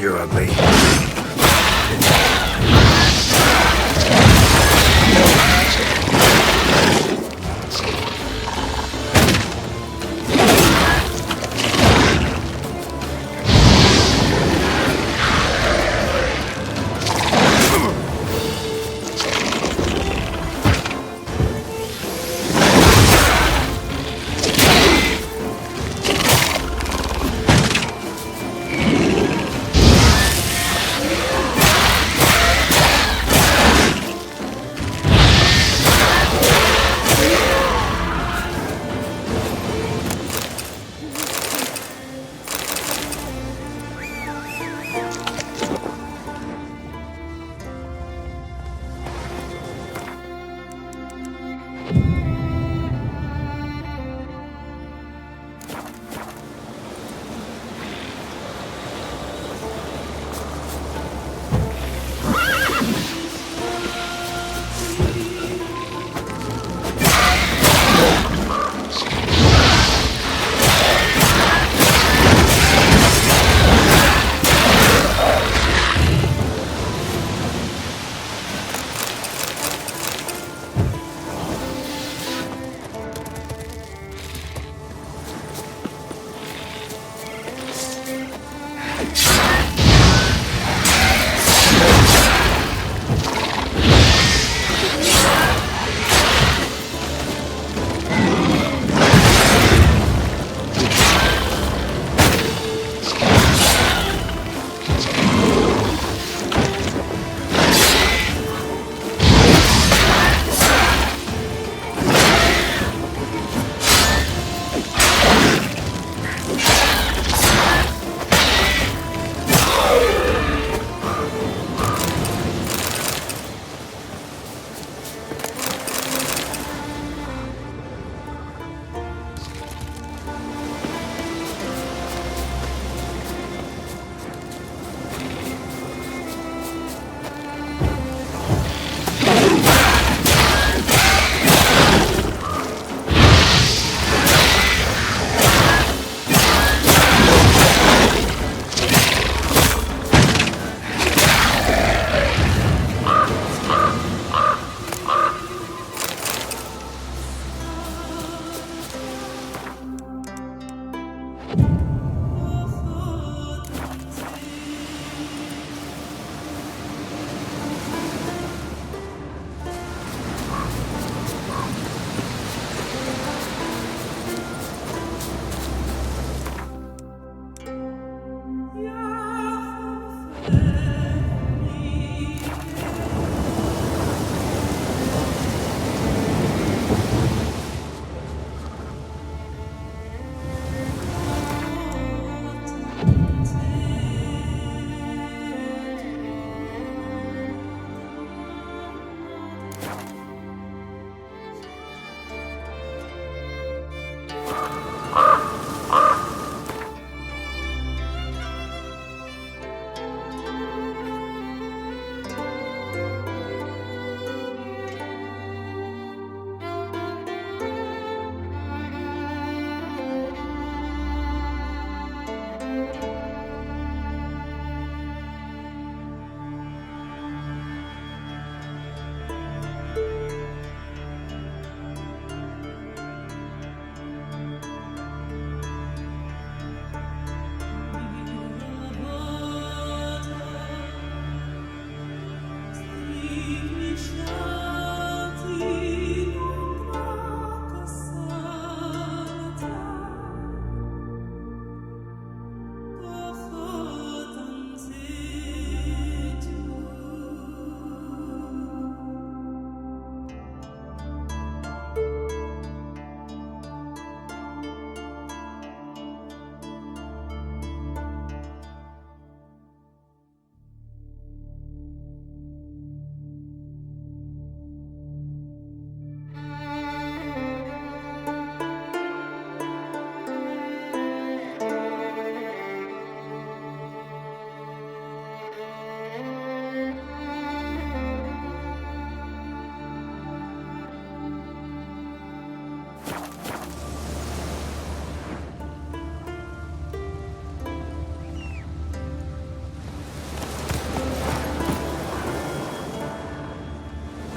You're ugly.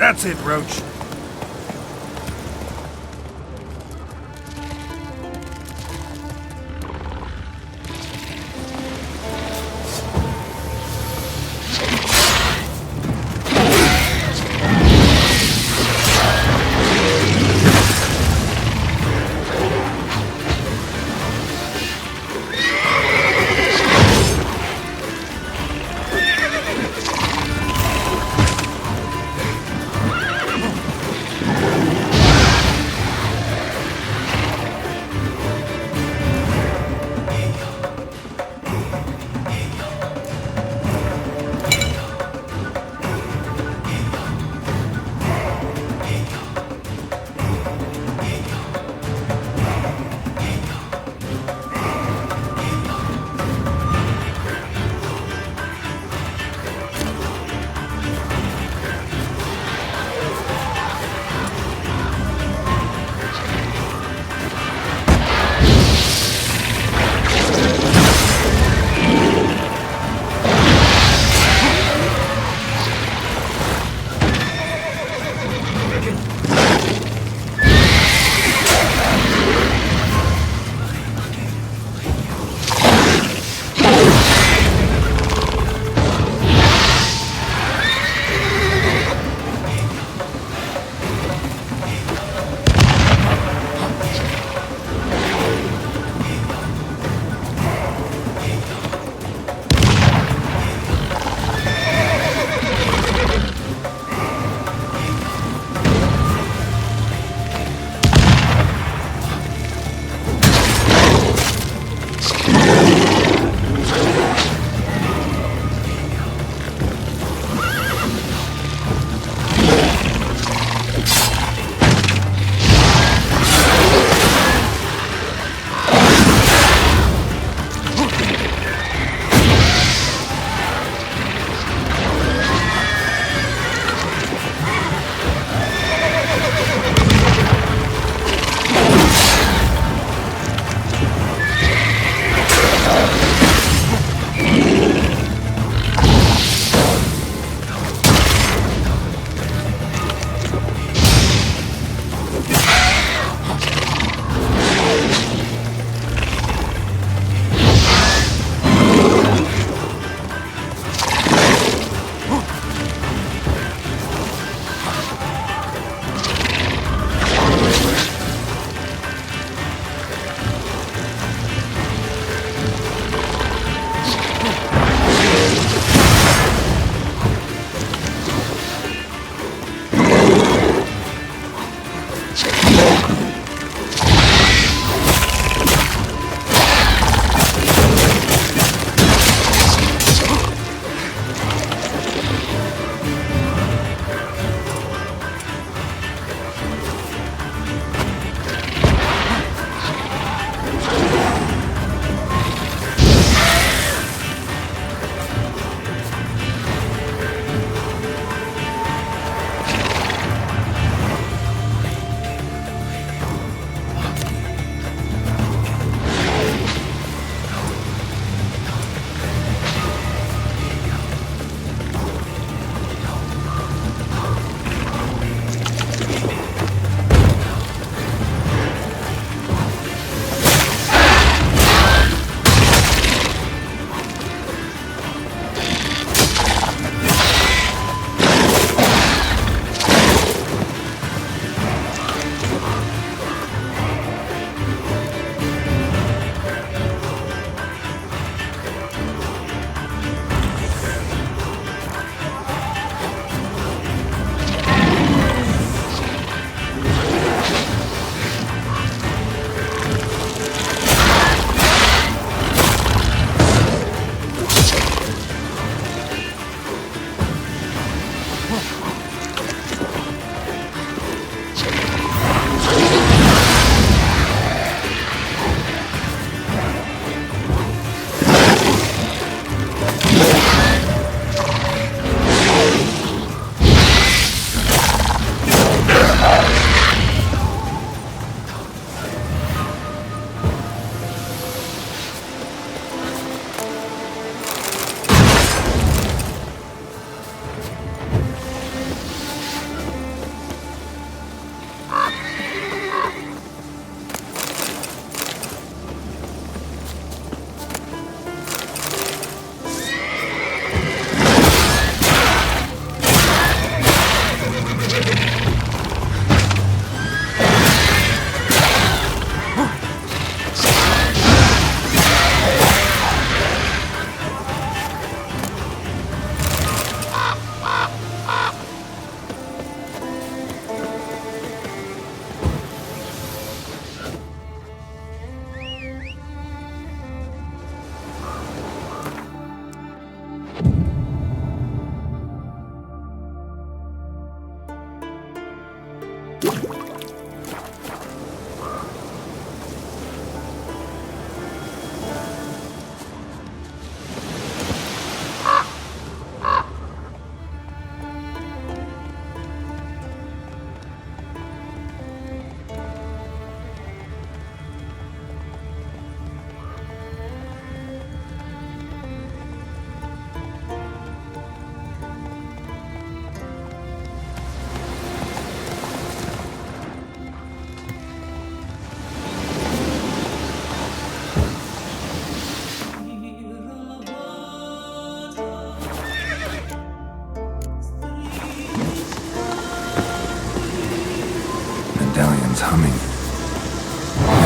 That's it, Roach.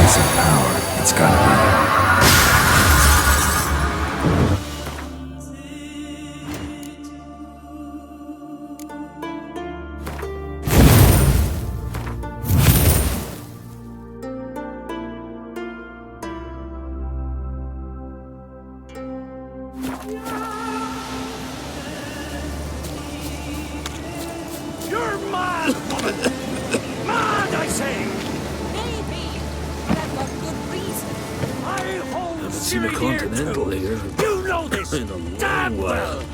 piece of power. It's gotta be. You're mad, woman! Mad, I say! Maybe, but I've got good reason. I hold Haven't seen a Ciri here Continental too. here. You know this In a long damn well. while.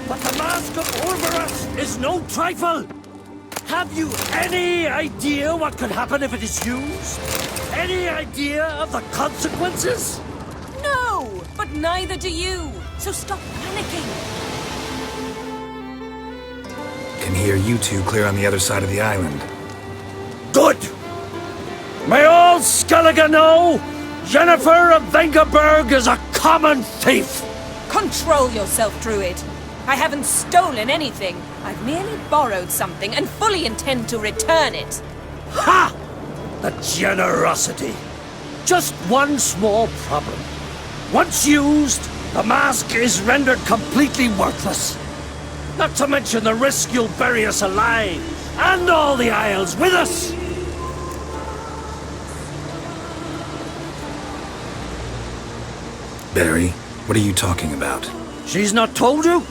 But the Mask of Orberus is no trifle. Have you any idea what could happen if it is used? Any idea of the consequences? No, but neither do you. So stop panicking. Can hear you two clear on the other side of the island. Good! May all Skellige know Yennefer of Vengerberg is a common thief! Control yourself, Druid. I haven't stolen anything. I've merely borrowed something and fully intend to return it. Ha! The generosity. Just one small problem. Once used, the mask is rendered completely worthless. Not to mention the risk you'll bury us alive, and all the Isles with us! Barry, what are you talking about? She's not told you?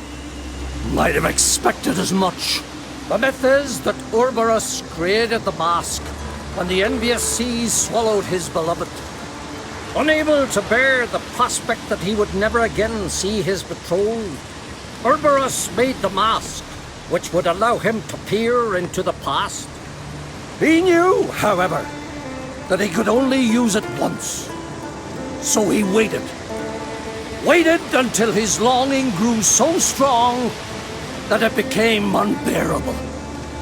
Might have expected as much. The myth is that Orberus created the mask when the envious seas swallowed his beloved. Unable to bear the prospect that he would never again see his betrothed, Orberus made the mask, which would allow him to peer into the past. He knew, however, that he could only use it once. So he waited. Waited until his longing grew so strong that it became unbearable.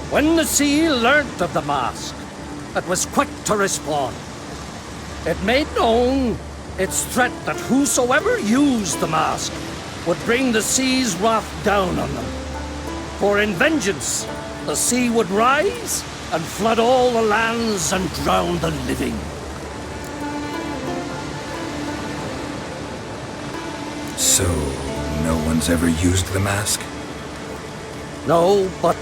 When the sea learnt of the mask, it was quick to respond. It made known its threat that whosoever used the mask would bring the sea's wrath down on them. For in vengeance, the sea would rise and flood all the lands and drown the living. So, no one's ever used the mask? No, but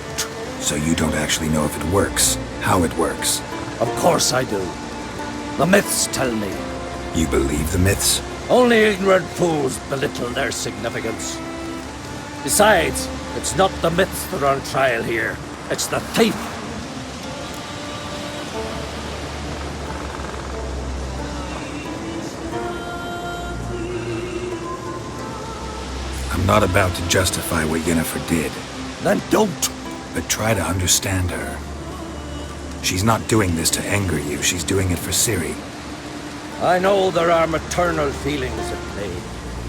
So you don't actually know if it works, how it works. of course I do. The myths tell me. You believe the myths? Only ignorant fools belittle their significance. Besides, it's not the myths that are on trial here. It's the thief. I'm not about to justify what Yennefer did, Then don't. but try to understand her. She's not doing this to anger you, she's doing it for Ciri. I know there are maternal feelings at play,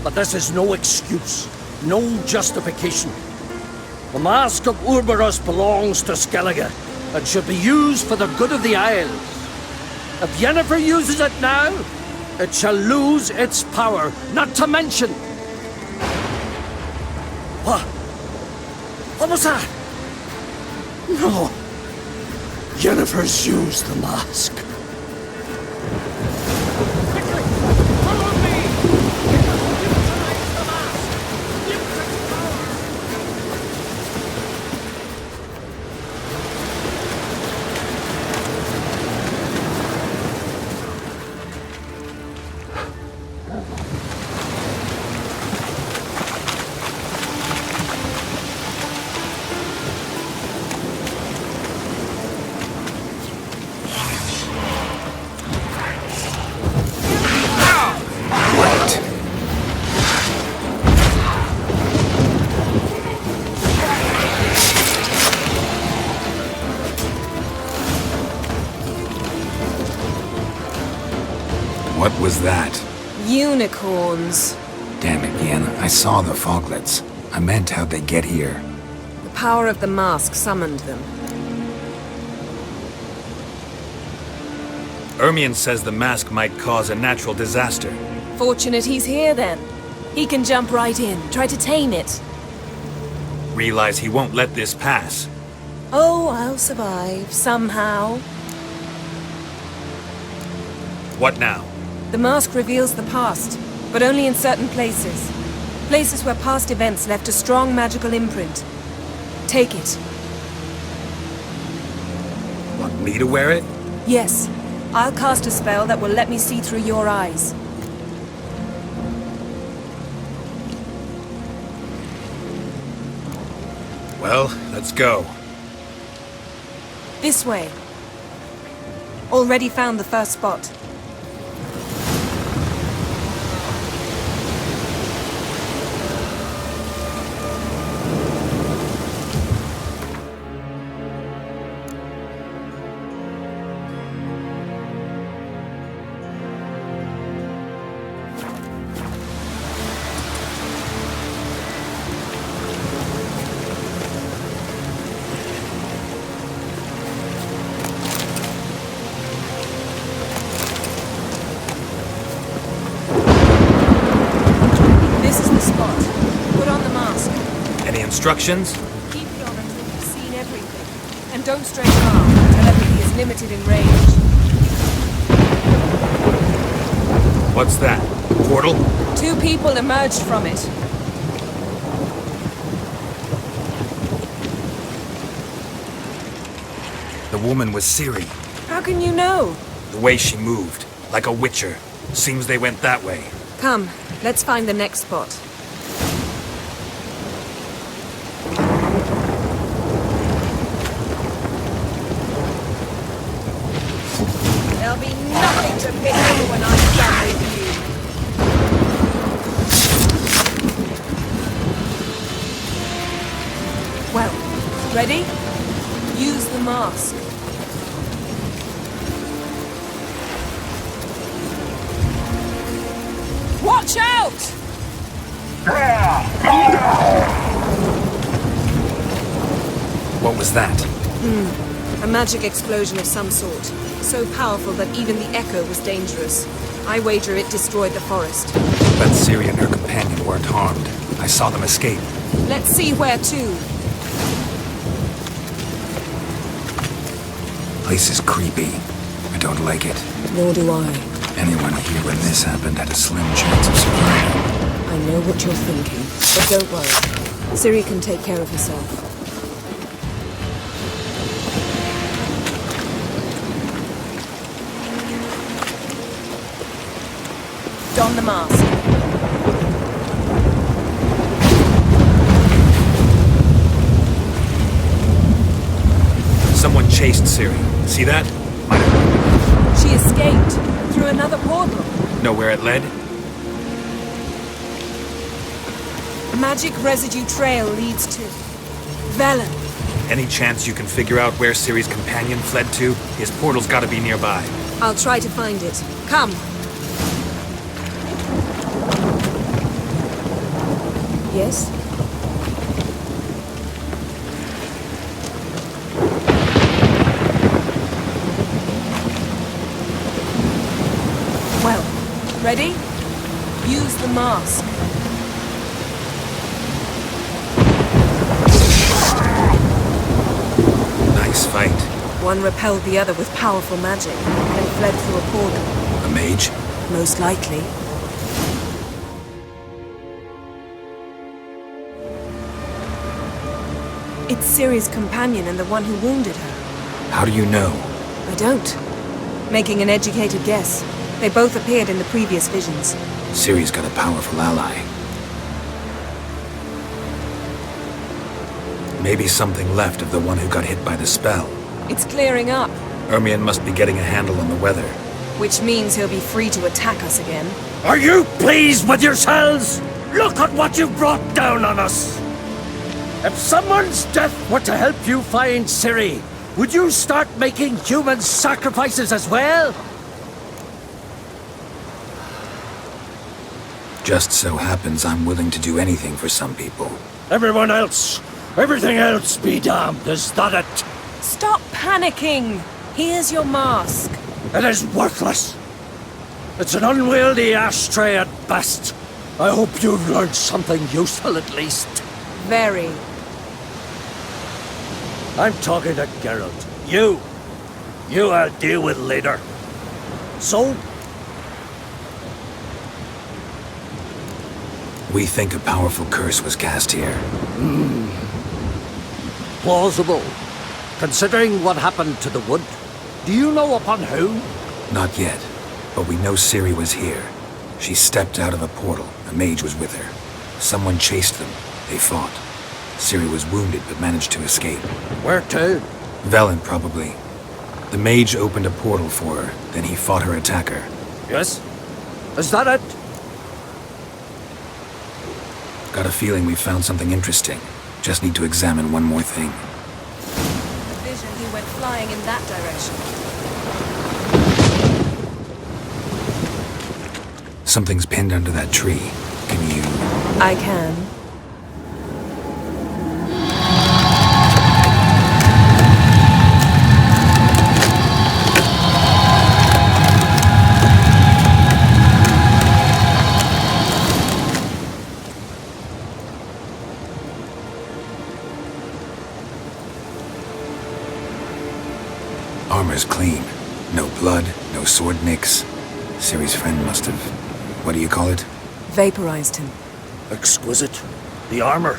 but this is no excuse, no justification. The Mask of Orberus belongs to Skellige and should be used for the good of the Isles. If Yennefer uses it now, it shall lose its power, not to mention... What? What was that? No. Yennefer's used the mask. Quickly! Follow me! Utilize the mask! Give its power! What? What was that? Unicorns. Damn it, Yen. I saw the foglets. I meant how'd they get here. The power of the mask summoned them. Ermion says the mask might cause a natural disaster. Fortunate he's here then. He can jump right in, try to tame it. Realize he won't let this pass. Oh, I'll survive, somehow. What now? The mask reveals the past, but only in certain places. Places where past events left a strong magical imprint. Take it. Want me to wear it? Yes. I'll cast a spell that will let me see through your eyes. Well, let's go. This way. Already found the first spot. Instructions? Keep it on until you've seen everything. And don't stray far until everything is limited in range. What's that? Portal? 2 people emerged from it. The woman was Ciri. How can you know? The way she moved. Like a witcher. Seems they went that way. Come, let's find the next spot. There'll be nothing to pick over when I'm done with you. Well, ready? Use the mask. Watch out! What was that? A magic explosion of some sort. So powerful that even the echo was dangerous. I wager it destroyed the forest. But Ciri and her companion weren't harmed. I saw them escape. Let's see where to. Place is creepy. I don't like it. Nor do I. Anyone here when this happened had a slim chance of surviving. I know what you're thinking, but don't worry. Ciri can take care of herself. Don the mask. Someone chased Ciri. See that? Might have... She escaped through another portal. Know where it led? Magic residue trail leads to Velen. Any chance you can figure out where Ciri's companion fled to? His portal's gotta be nearby. I'll try to find it. Come. Yes? Well, ready? Use the mask. Nice fight. One repelled the other with powerful magic, and fled through a portal. A mage? Most likely. It's Ciri's companion and the one who wounded her. How do you know? I don't. Making an educated guess. They both appeared in the previous visions. Ciri's got a powerful ally. Maybe something left of the one who got hit by the spell. It's clearing up, Ermion must be getting a handle on the weather. which means he'll be free to attack us again. Are you pleased with yourselves? Look at what you've brought down on us! If someone's death were to help you find Ciri, would you start making human sacrifices as well? Just so happens I'm willing to do anything for some people. Everyone else, everything else be damned, is that it? Stop panicking! Here's your mask. It is worthless. It's an unwieldy ashtray at best. I hope you've learned something useful at least. Very. I'm talking to Geralt. You I'll deal with later. So, We think a powerful curse was cast here. Plausible. Considering what happened to the wood. Do you know upon who? Not yet, but we know Ciri was here. She stepped out of a portal. A mage was with her. Someone chased them. They fought. Ciri was wounded but managed to escape. Where to? Velen, probably. The mage opened a portal for her, then he fought her attacker. Yes? Is that it? Got a feeling we found something interesting. Just need to examine one more thing. Vision, he went flying in that direction. Something's pinned under that tree. Can you... I can. Armor's clean. No blood, no sword nicks. Ciri's friend must have... what do you call it? Vaporized him. Exquisite. The armor.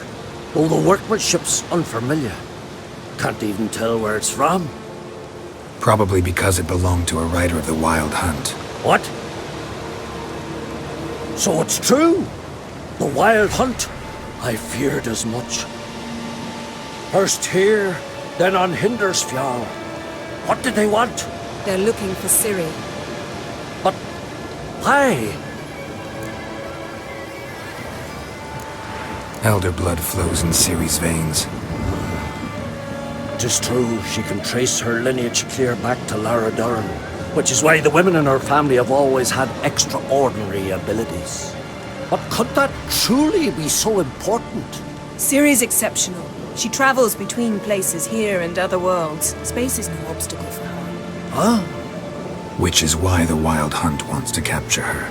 Though the workmanship's unfamiliar. Can't even tell where it's from. Probably because it belonged to a rider of the Wild Hunt. What? So it's true? The Wild Hunt? I feared as much. First here, then on Hindersfjall. What did they want? They're looking for Ciri. But why? Elder blood flows in Ciri's veins. 'Tis true, she can trace her lineage clear back to Lara Duran, which is why the women in her family have always had extraordinary abilities. But could that truly be so important? Ciri's exceptional. She travels between places here and other worlds. Space is no obstacle for her. Huh? Which is why the Wild Hunt wants to capture her.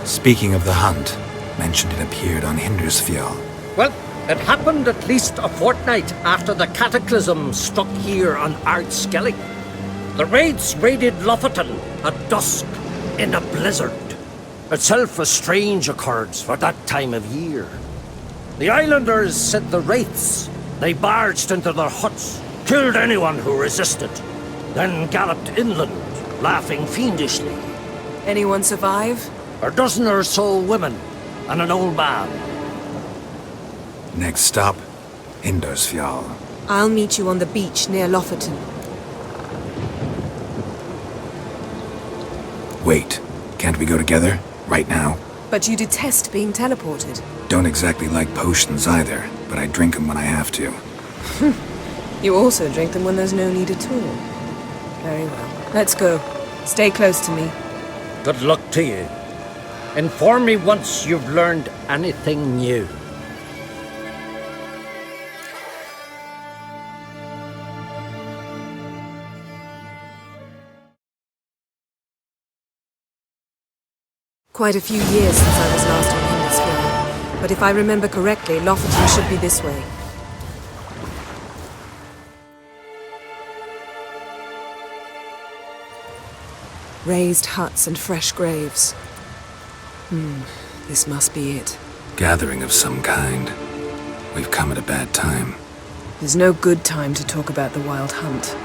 Speaking of the hunt, mentioned it appeared on Hindersfjall. Well, it happened at least a fortnight after the cataclysm struck here on Ardskellig. The raids raided Lofoten at dusk in a blizzard. Itself a strange occurrence for that time of year. The islanders said the wraiths. They barged into their huts, killed anyone who resisted, then galloped inland, laughing fiendishly. Anyone survive? A dozen or so women, and an old man. Next stop, Hindersfjall. I'll meet you on the beach near Lofoten. Wait, can't we go together? Right now? But you detest being teleported. Don't exactly like potions either, but I drink them when I have to. You also drink them when there's no need at all. Very well. Let's go. Stay close to me. Good luck to you. Inform me once you've learned anything new. Quite a few years since I was last on Hindersfjall. But if I remember correctly, Lofoten should be this way. Raised huts and fresh graves. This must be it. Gathering of some kind. We've come at a bad time. There's no good time to talk about the Wild Hunt.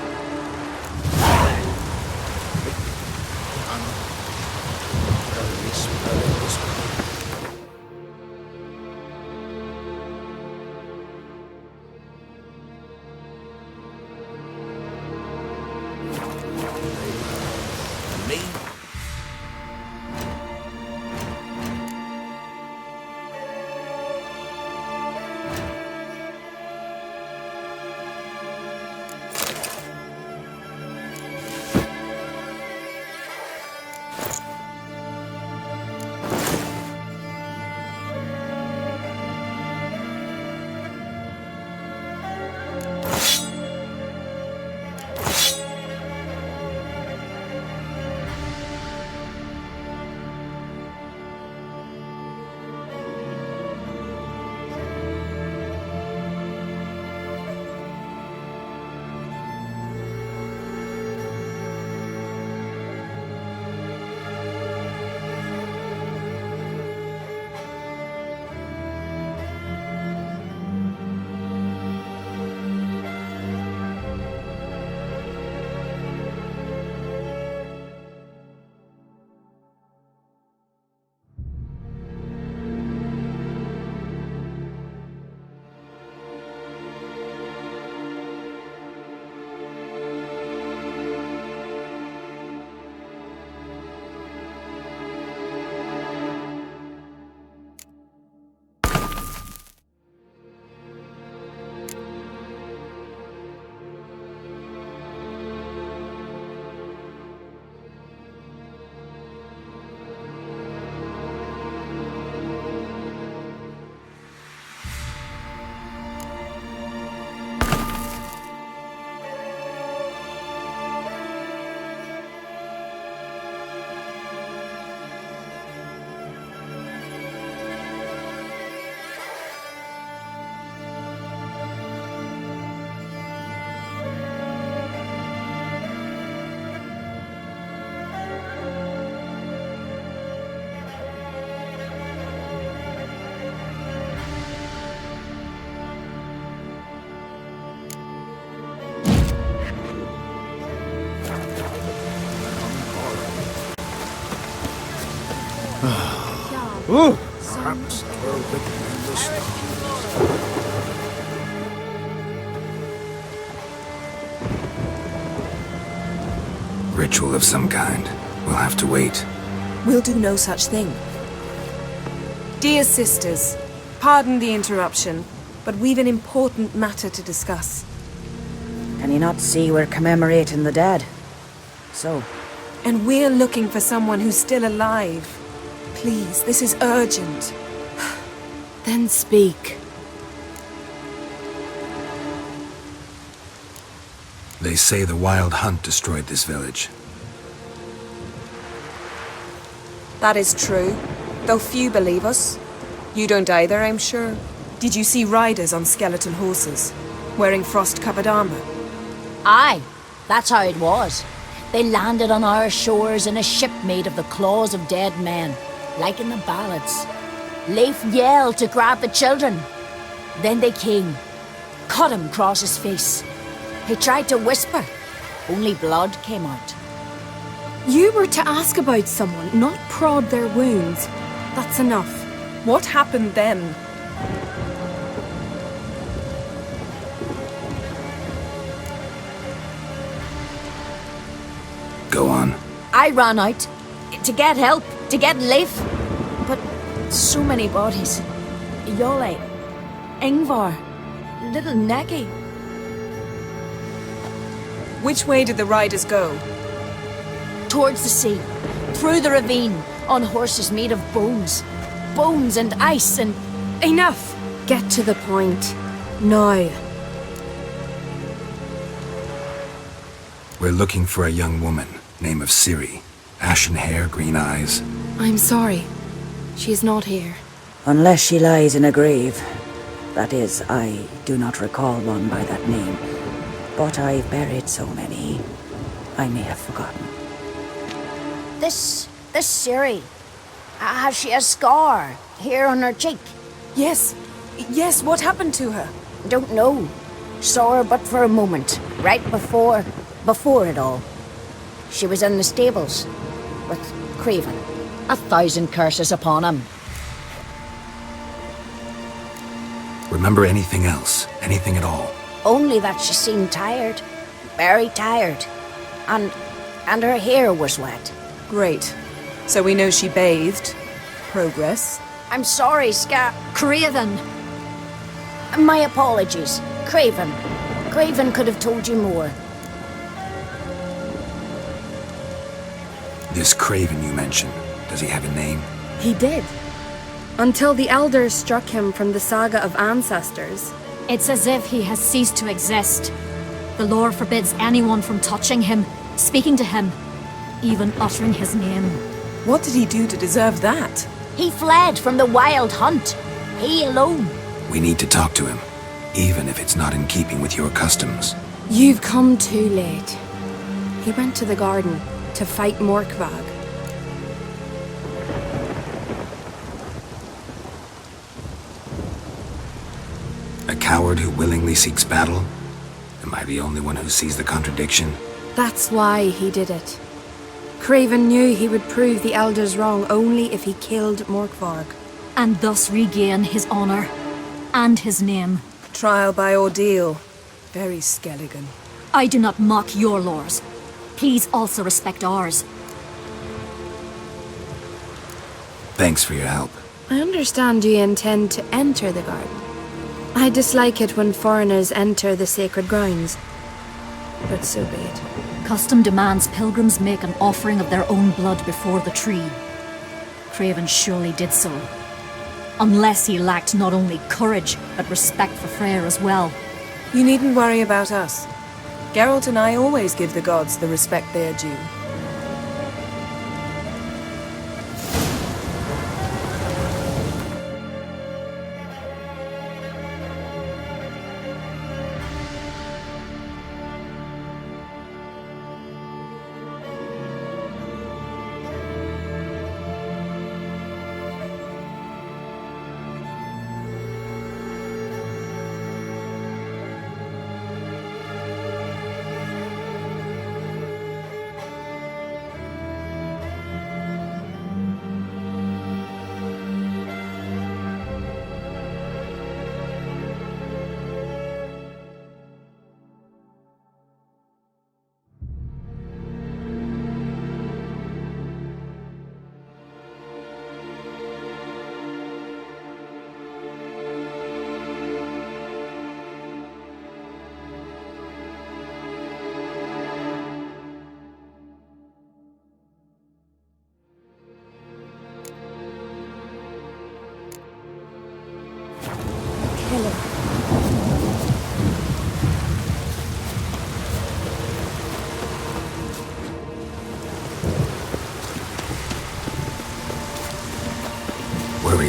Perhaps 'twere written in the stars. Ritual of some kind. We'll have to wait. We'll do no such thing. Dear sisters, pardon the interruption, but we've an important matter to discuss. Can you not see we're commemorating the dead? So, And we're looking for someone who's still alive. Please, this is urgent. Then speak. They say the Wild Hunt destroyed this village. That is true, though few believe us. You don't either, I'm sure. Did you see riders on skeleton horses, wearing frost-covered armor? Aye, that's how it was. They landed on our shores in a ship made of the claws of dead men, like in the ballads. Leif yelled to grab the children. Then they came, cut him across his face. He tried to whisper, only blood came out. You were to ask about someone, not prod their wounds. That's enough. What happened then? Go on. I ran out to get help, to get Leif. But so many bodies. Yole, Ingvar, little Neki. Which way did the riders go? Towards the sea, through the ravine, on horses made of bones. Bones and ice and... Enough! Get to the point. Now. We're looking for a young woman, name of Ciri. Ashen hair, green eyes. I'm sorry. She is not here. unless she lies in a grave. That is, I do not recall one by that name. But I've buried so many, I may have forgotten. This Ciri, has she a scar here on her cheek? Yes. Yes, what happened to her? Don't know. Saw her but for a moment, right before it all. She was in the stables with Craven. 1,000 curses upon him. Remember anything else? Anything at all? Only that she seemed tired. Very tired. And her hair was wet. Great. So we know she bathed. Progress. I'm sorry, Craven! My apologies. Craven. Craven could have told you more. This Craven you mentioned, does he have a name? He did. Until the elders struck him from the saga of ancestors. It's as if he has ceased to exist. The lore forbids anyone from touching him, speaking to him, even uttering his name. What did he do to deserve that? He fled from the Wild Hunt. He alone. We need to talk to him, even if it's not in keeping with your customs. You've come too late. He went to the garden to fight Morkvag. A coward who willingly seeks battle? Am I the only one who sees the contradiction? That's why he did it. Craven knew he would prove the elders wrong only if he killed Morkvarg. And thus regain his honor and his name. Trial by ordeal. Very Skelligan. I do not mock your laws. Please also respect ours. Thanks for your help. I understand you intend to enter the garden. I dislike it when foreigners enter the sacred grounds. But so be it. Custom demands pilgrims make an offering of their own blood before the tree. Craven surely did so. Unless he lacked not only courage, but respect for Freyr as well. You needn't worry about us. Geralt and I always give the gods the respect they're due.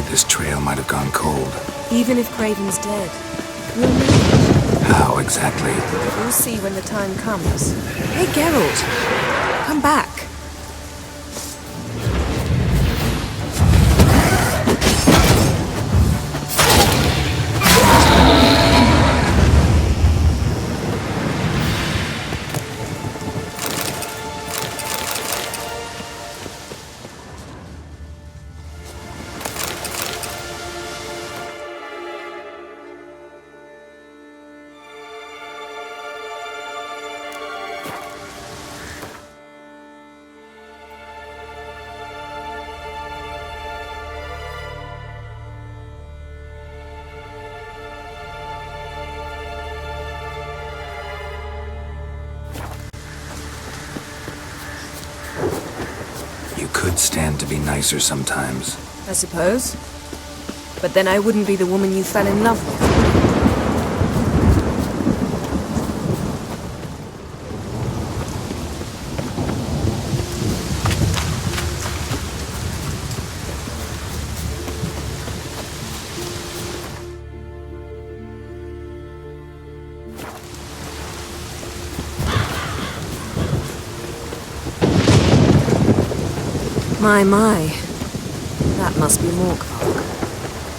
worried this trail might have gone cold. Even if Craven's dead, we'll meet. How exactly? We'll see when the time comes. Hey, Geralt! Come back! You could stand to be nicer sometimes. I suppose. But then I wouldn't be the woman you fell in love with. My. That must be Morkvark.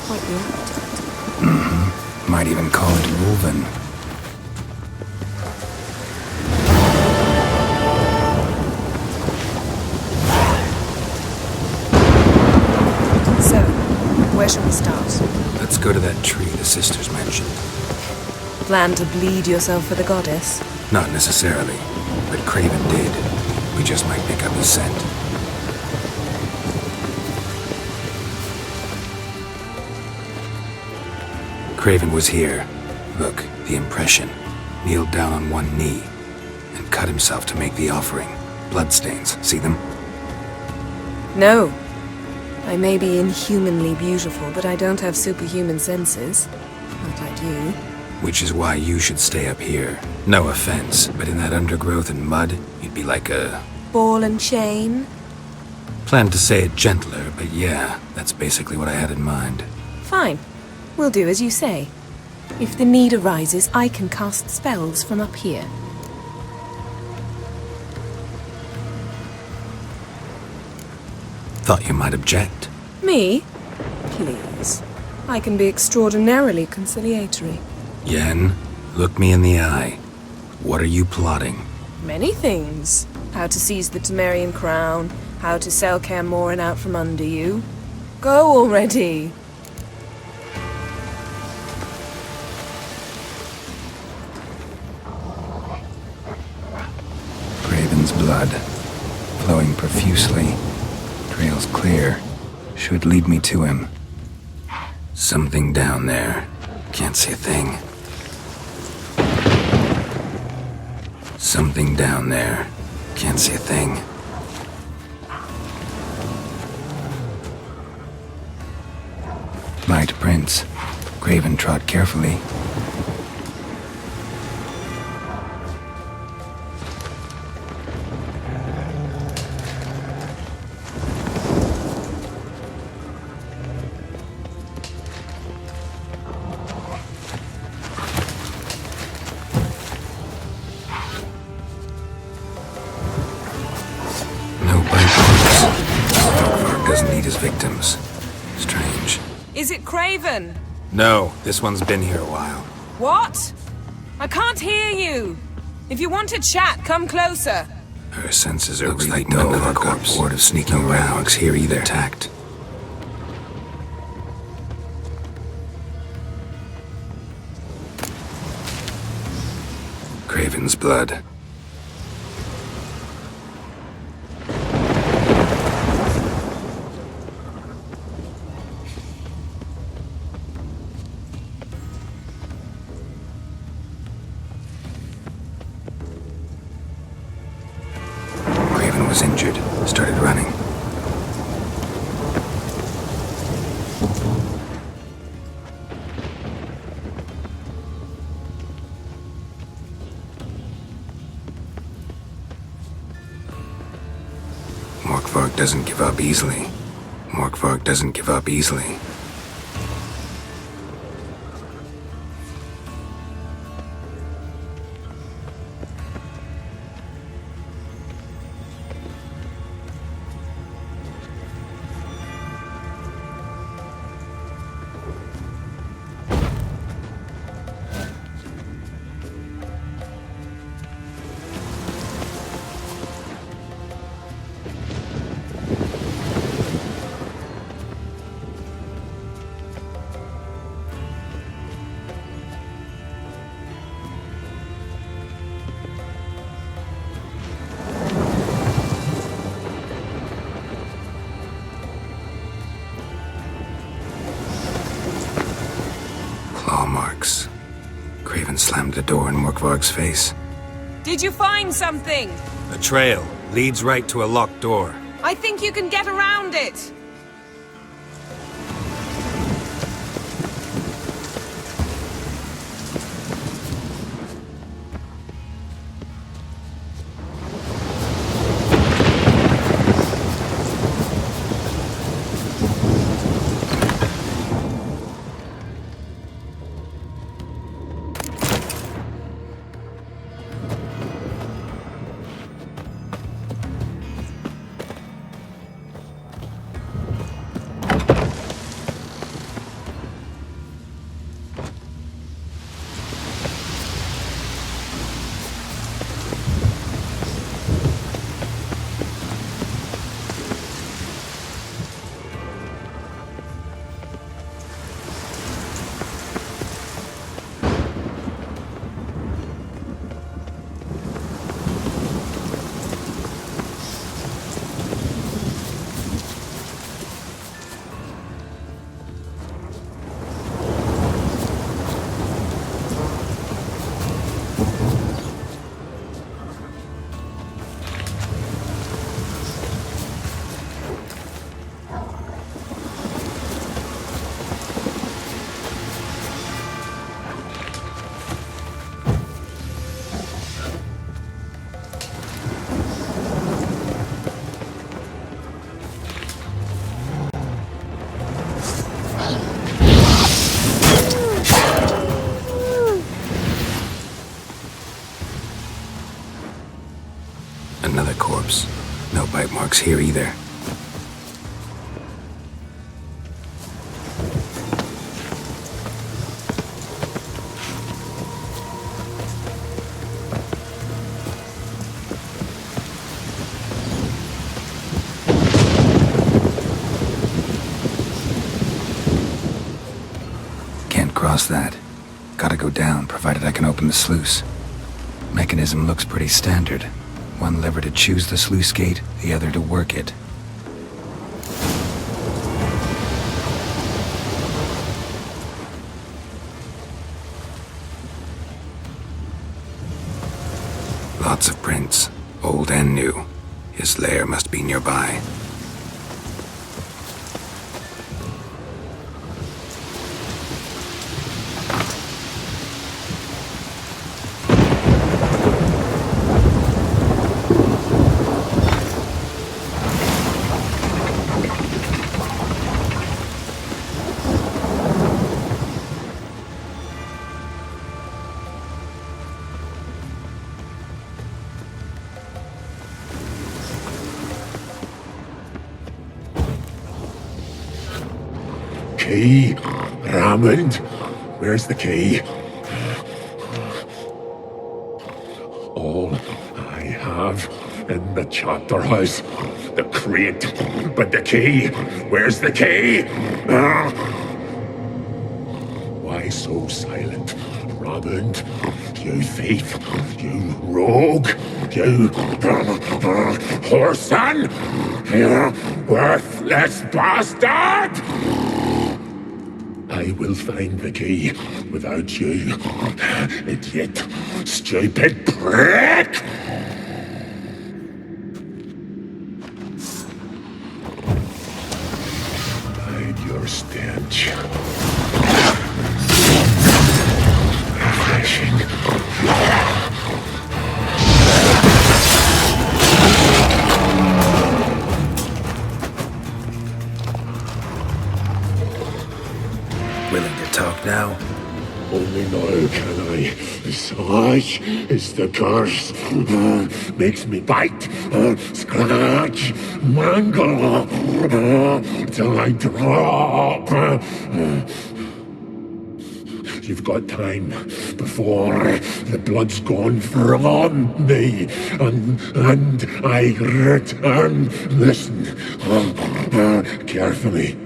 Quite the appetite. Might even call it Ulven. So, where shall we start? Let's go to that tree the sisters mentioned. Plan to bleed yourself for the goddess? Not necessarily, but Craven did. We just might pick up his scent. Craven was here. Look, the impression. Kneeled down on one knee and cut himself to make the offering. Bloodstains, see them? No. I may be inhumanly beautiful, but I don't have superhuman senses. Not like you. Which is why you should stay up here. No offense, but in that undergrowth and mud, you'd be like a... Ball and chain? Planned to say it gentler, but yeah, that's basically what I had in mind. Fine. We'll do as you say. If the need arises, I can cast spells from up here. Thought you might object. Me? Please. I can be extraordinarily conciliatory. Yen, look me in the eye. What are you plotting? Many things. How to seize the Temerian crown, how to sell Kaer Morhen out from under you. Go already! Craven's blood, flowing profusely. Trail's clear. Should lead me to him. Something down there. Can't see a thing. Something down there. Can't see a thing. Light prints. Craven trod carefully. Doesn't need his victims. Strange. Is it Craven? No, this one's been here a while. What? I can't hear you. If you want to chat, come closer. Her senses are really like none of our corpse. Word of sneaking around here either. Tact. Craven's blood. Was injured, started running. Morkvark doesn't give up easily. Morkvark doesn't give up easily. slammed the door in Morkvarg's face. Did you find something? A trail leads right to a locked door. I think you can get around it. Another corpse. No bite marks here either. Can't cross that. Gotta go down, provided I can open the sluice. Mechanism looks pretty standard. One lever to choose the sluice gate, the other to work it. Lots of prints, old and new. His lair must be nearby. Key? Raymond? Where's the key? All I have in the chapter house. The crate. But the key? Where's the key? Why so silent, Raymond? You thief! You rogue! You whoreson! You worthless bastard! I will find the key without you, idiot, stupid prick! Hide your stench. Refreshing. Willing to talk now? Only now can I. Such is the curse. Makes me bite, scratch, mangle, till I drop. You've got time before the blood's gone from me, and I return. Listen, carefully.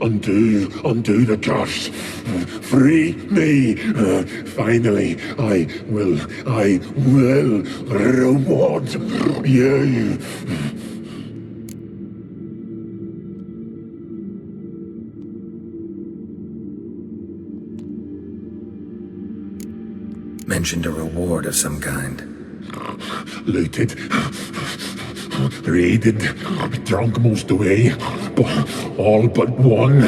Undo the curse. Free me. Finally, I will reward you. mentioned a reward of some kind. Looted, raided, drunk most away, all but one.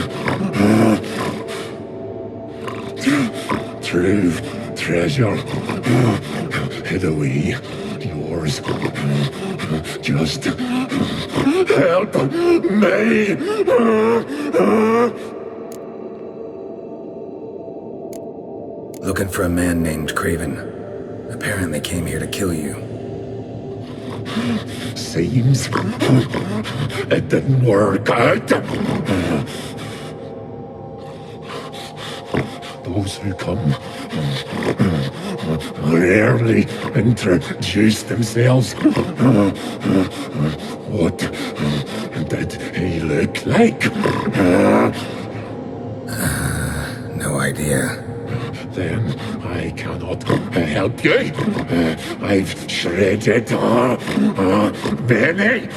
True treasure, hid away, yours. Just help me. Looking for a man named Craven. Apparently came here to kill you. Seems it didn't work out. Those who come rarely introduce themselves. What did he look like? No idea. Then I cannot help you. I've shredded many.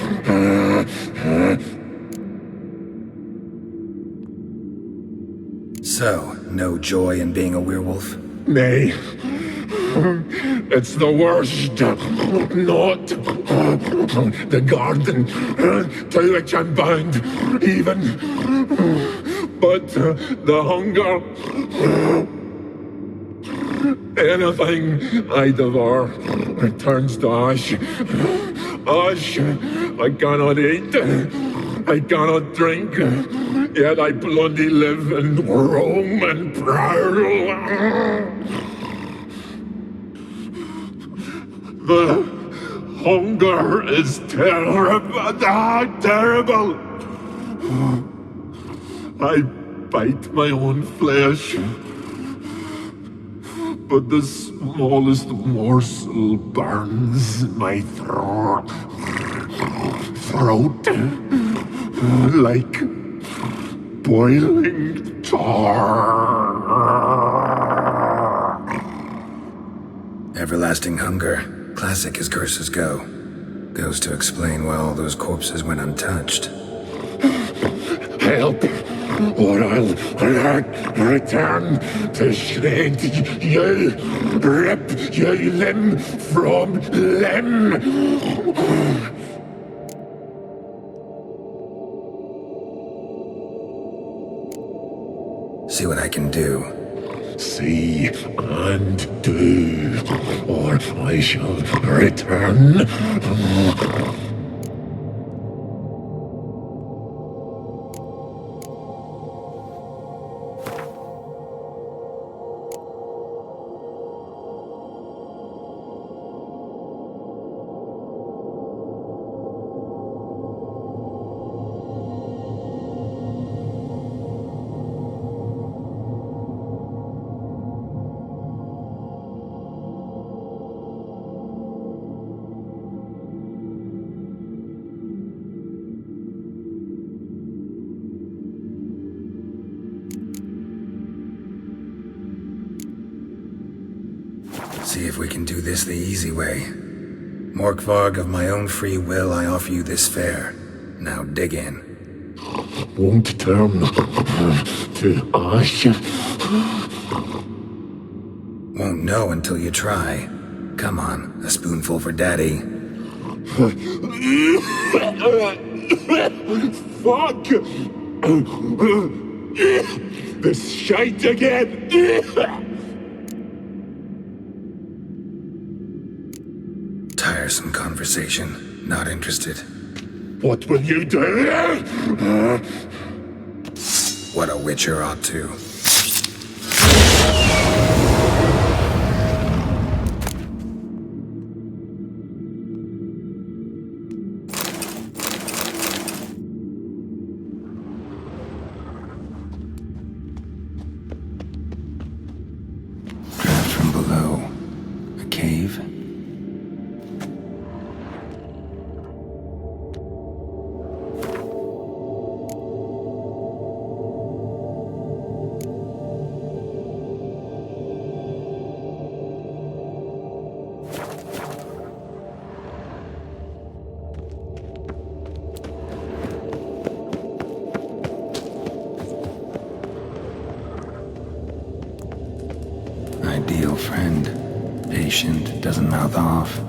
So, no joy in being a werewolf? Nay. It's the worst. Not the garden to which I'm bound, even. But the hunger. Anything I devour returns to ash. Ash I cannot eat. I cannot drink. Yet I bloody live and roam and prowl. The hunger is terrible. Terrible. I bite my own flesh. But the smallest morsel burns my throat like boiling tar. Everlasting hunger. Classic as curses go. Goes to explain why all those corpses went untouched. Help, or I'll return to shred you, rip you limb from limb. See what I can do. See and do, or I shall return. See if we can do this the easy way. Morkvarg, of my own free will, I offer you this fare. Now dig in. Won't turn to ash. Won't know until you try. Come on, a spoonful for Daddy. Fuck! This shite again! Tiresome conversation. Not interested. What will you do? What a witcher ought to. Draft from below. A cave? Ideal friend. Patient, doesn't mouth off.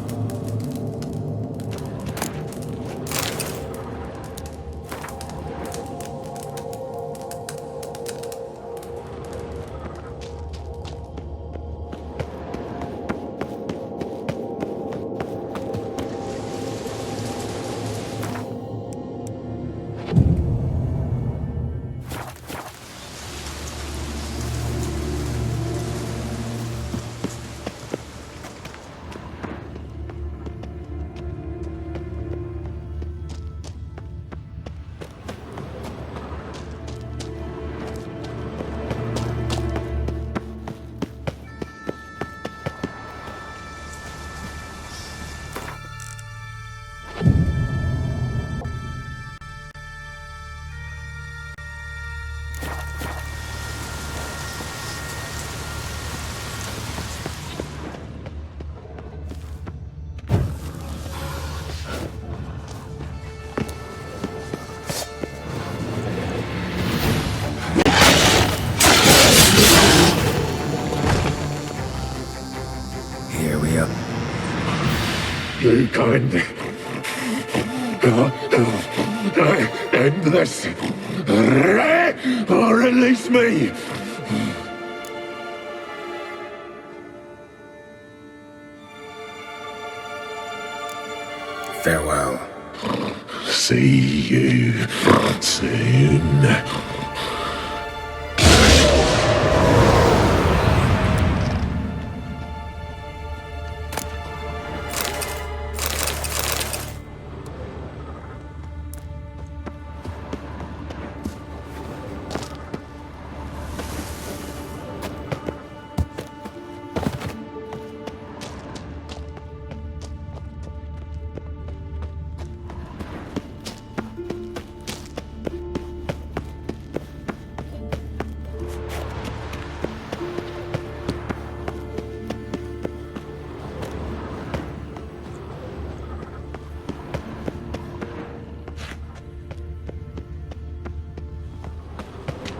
You can't end this. Or release me. Farewell. See you soon.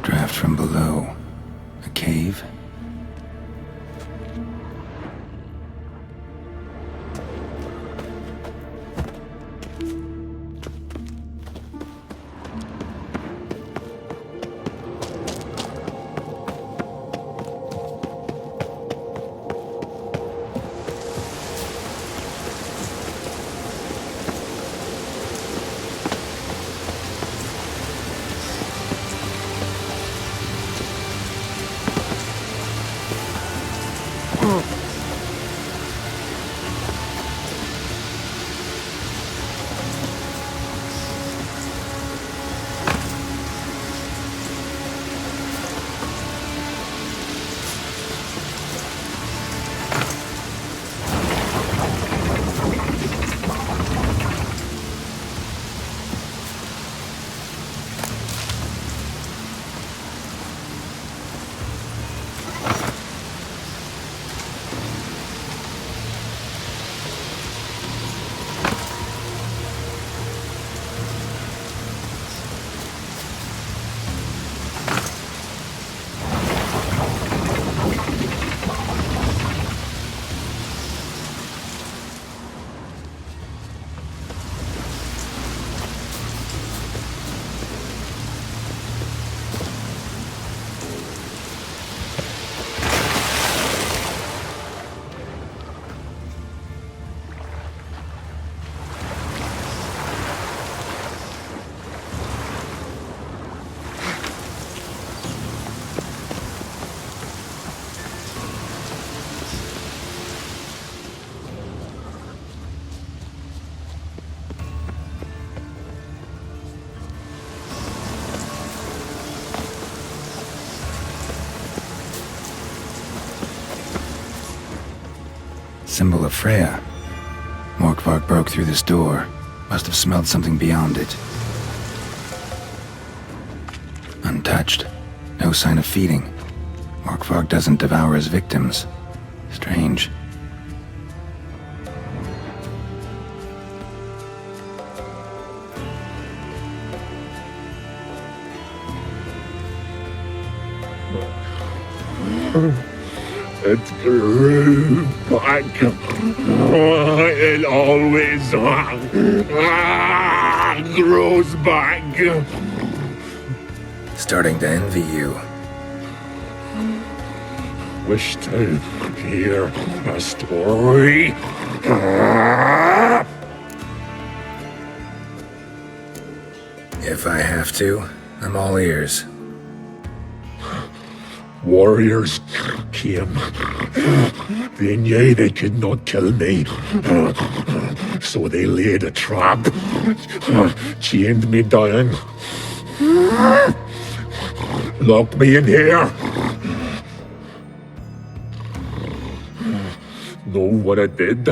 Draft from below. A cave? Symbol of Freya. Morkvark broke through this door. Must have smelled something beyond it. Untouched. No sign of feeding. Morkvark doesn't devour his victims. Strange. it grew back. It always grows back. Starting to envy you. Wish to hear a story? If I have to, I'm all ears. Warriors came. They knew they could not kill me. So they laid a trap. Chained me down. Locked me in here. Know what I did?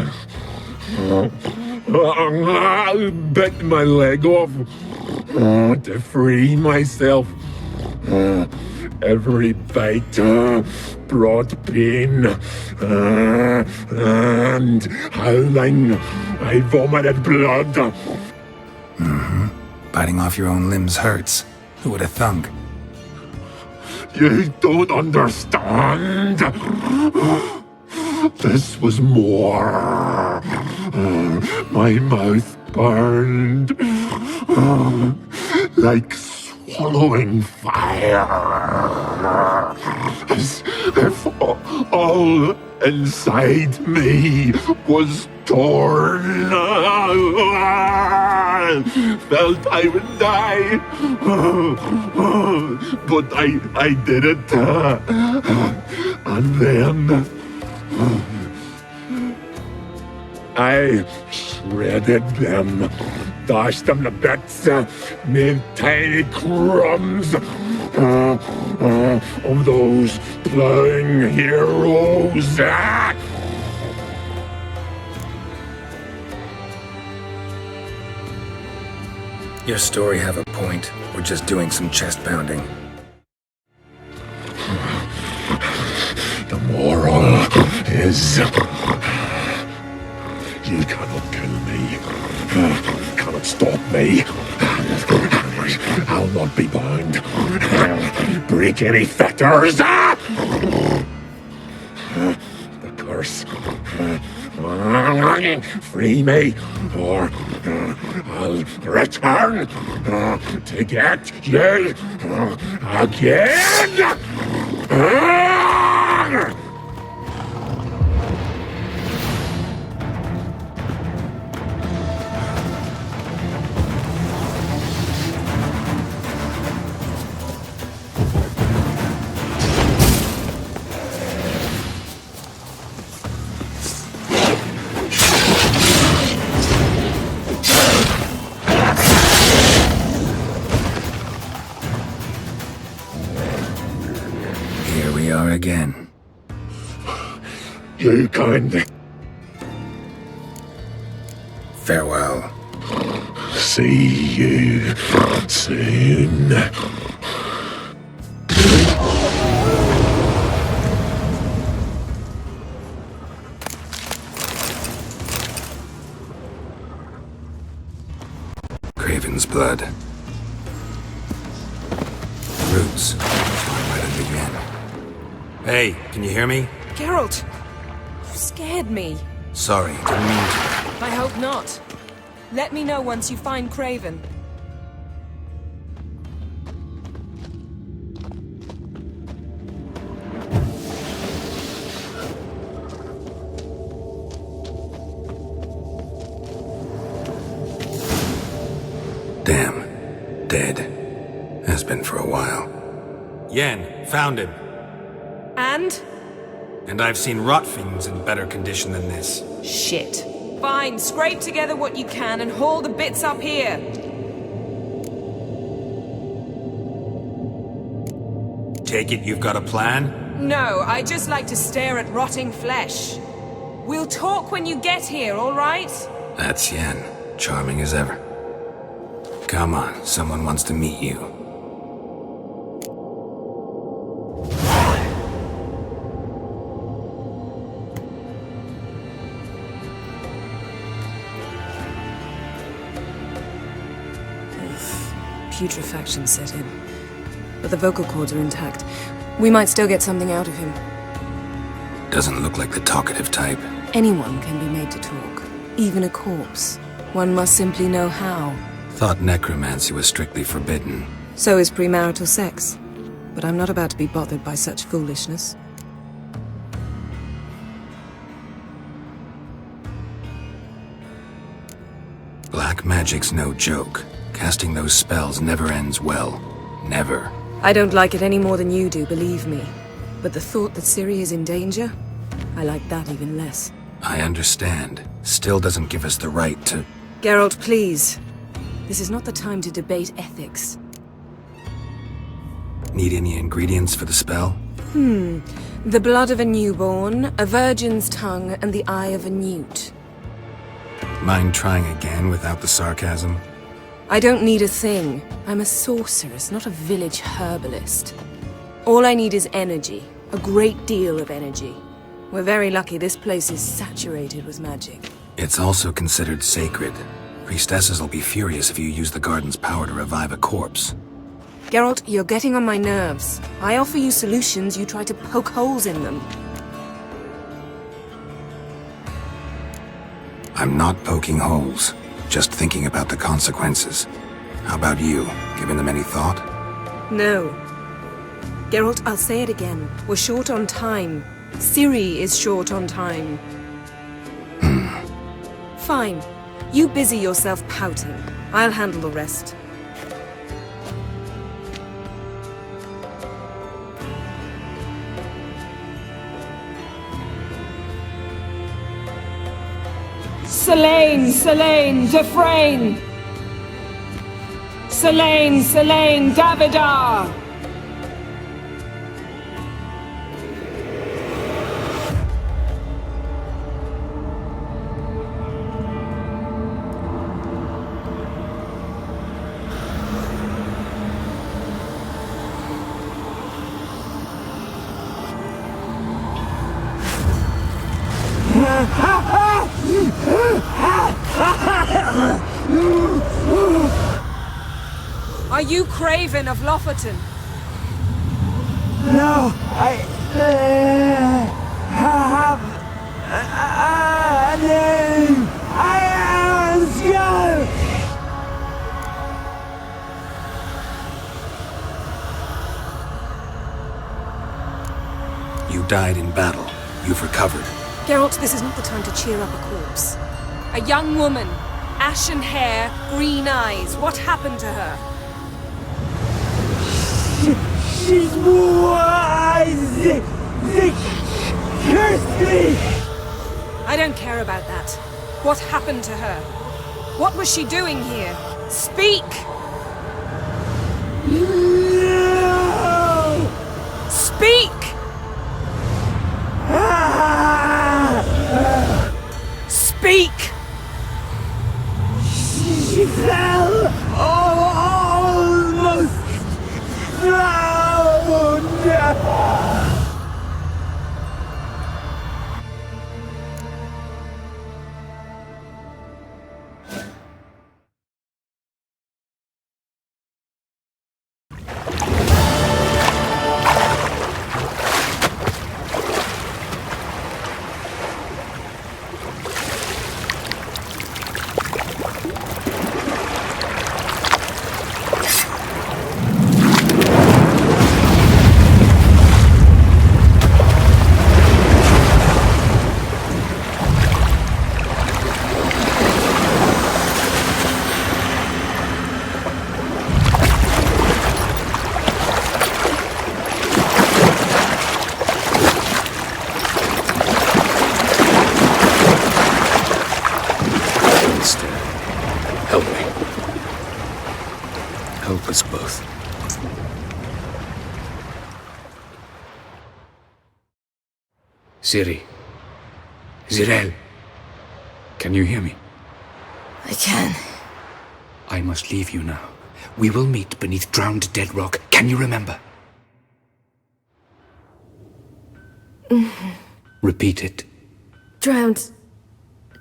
I bit my leg off to free myself. Every bite brought pain, and howling, I vomited blood. Biting off your own limbs hurts. Who would have thunk? You don't understand. This was more. My mouth burned like swallowing fire. As if all inside me was torn. Felt I would die. But I did it. And then I shredded them, dashed them to bits, made tiny crumbs of those plowing heroes. Your story have a point. We're just doing some chest pounding. The moral is you cannot kill me, cannot stop me. I'll not be bound. Break any fetters. The curse. Free me, or I'll return to get you again. Again. You kind. Farewell. See you soon. Craven's blood. Roots. Where did it begin? Hey, can you hear me? Geralt! You scared me. Sorry, didn't mean to. I hope not. Let me know once you find Craven. Damn. Dead. Has been for a while. Yen, found him. And? And I've seen rot fiends in better condition than this. Shit. Fine, scrape together what you can and haul the bits up here. Take it you've got a plan? No, I just like to stare at rotting flesh. We'll talk when you get here, all right? That's Yen. Charming as ever. Come on, someone wants to meet you. Putrefaction set in. But the vocal cords are intact. We might still get something out of him. Doesn't look like the talkative type. Anyone can be made to talk, even a corpse. One must simply know how. Thought necromancy was strictly forbidden. So is premarital sex. But I'm not about to be bothered by such foolishness. Black magic's no joke. Casting those spells never ends well. Never. I don't like it any more than you do, believe me. But the thought that Ciri is in danger? I like that even less. I understand. Still doesn't give us the right to... Geralt, please. This is not the time to debate ethics. Need any ingredients for the spell? The blood of a newborn, a virgin's tongue, and the eye of a newt. Mind trying again without the sarcasm? I don't need a thing. I'm a sorceress, not a village herbalist. All I need is energy. A great deal of energy. We're very lucky this place is saturated with magic. It's also considered sacred. Priestesses will be furious if you use the garden's power to revive a corpse. Geralt, you're getting on my nerves. I offer you solutions, you try to poke holes in them. I'm not poking holes. Just thinking about the consequences. How about you? Given them any thought? No. Geralt, I'll say it again. We're short on time. Ciri is short on time. Fine. You busy yourself pouting. I'll handle the rest. Selene, Defrain! Selene, Davidar! Are you Craven of Lofoten? No, I have a name. I ask you. You died in battle. You've recovered. Geralt, this is not the time to cheer up a corpse. A young woman. Ashen hair, green eyes. What happened to her? She's wise. They cursed me. I don't care about that. What happened to her? What was she doing here? Speak! No. Speak! Speak! She fell almost drowned. Help me. Help us both. Ciri. Zirael. Can you hear me? I can. I must leave you now. We will meet beneath drowned dead rock. Can you remember? Repeat it. Drowned.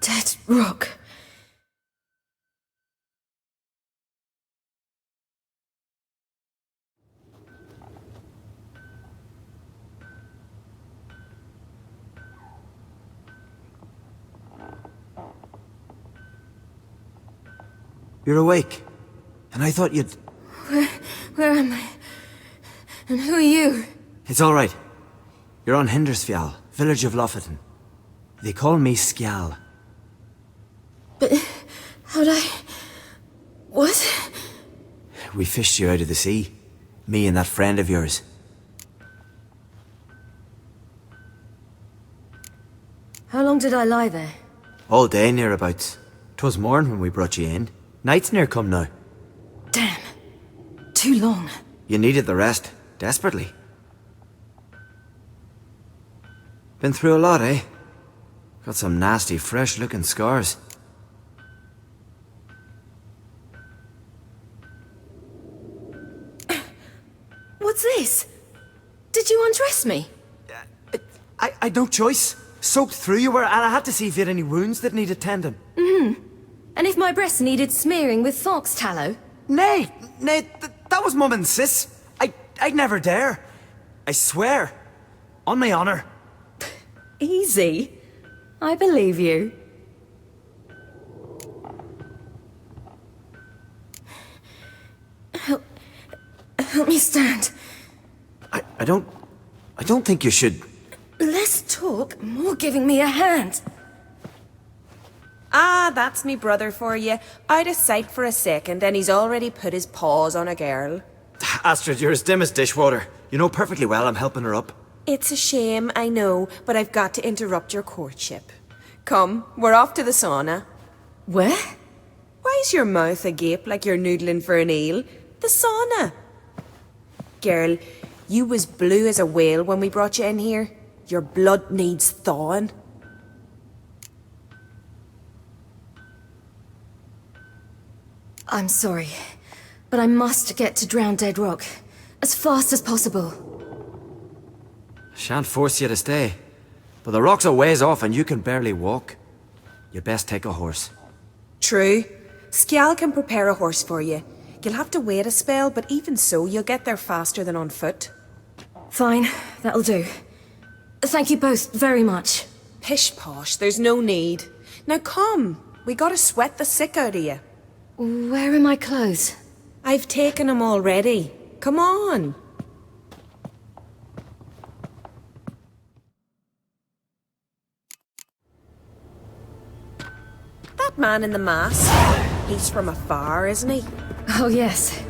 Dead rock. You're awake. And I thought you'd... Where am I? And who are you? It's all right. You're on Hindersfjall, village of Lofoten. They call me Skjal. But how'd I... What? We fished you out of the sea. Me and that friend of yours. How long did I lie there? All day, nearabouts. 'Twas morn when we brought you in. Night's near come now. Damn. Too long. You needed the rest, desperately. Been through a lot, eh? Got some nasty, fresh-looking scars. What's this? Did you undress me? I'd no choice. Soaked through you were, and I had to see if you had any wounds that needed tending. And if my breasts needed smearing with fox tallow? Nay, that was Mum and Sis. I'd never dare. I swear. On my honor. Easy. I believe you. Help me stand. I don't think you should... Less talk, more giving me a hand. Ah, that's me brother for you. Out of sight for a second, and he's already put his paws on a girl. Astrid, you're as dim as dishwater. You know perfectly well I'm helping her up. It's a shame, I know, but I've got to interrupt your courtship. Come, we're off to the sauna. Where? Why's your mouth agape like you're noodling for an eel? The sauna. Girl, you was blue as a whale when we brought you in here. Your blood needs thawing. I'm sorry, but I must get to Drowned Dead Rock as fast as possible. Shan't force you to stay. But the rock's a ways off and you can barely walk. You best take a horse. True. Skjal can prepare a horse for you. You'll have to wait a spell, but even so, you'll get there faster than on foot. Fine, that'll do. Thank you both very much. Pish posh, there's no need. Now come, we gotta sweat the sick out of you. Where are my clothes? I've taken them already. Come on. That man in the mask, he's from afar, isn't he? Oh, yes.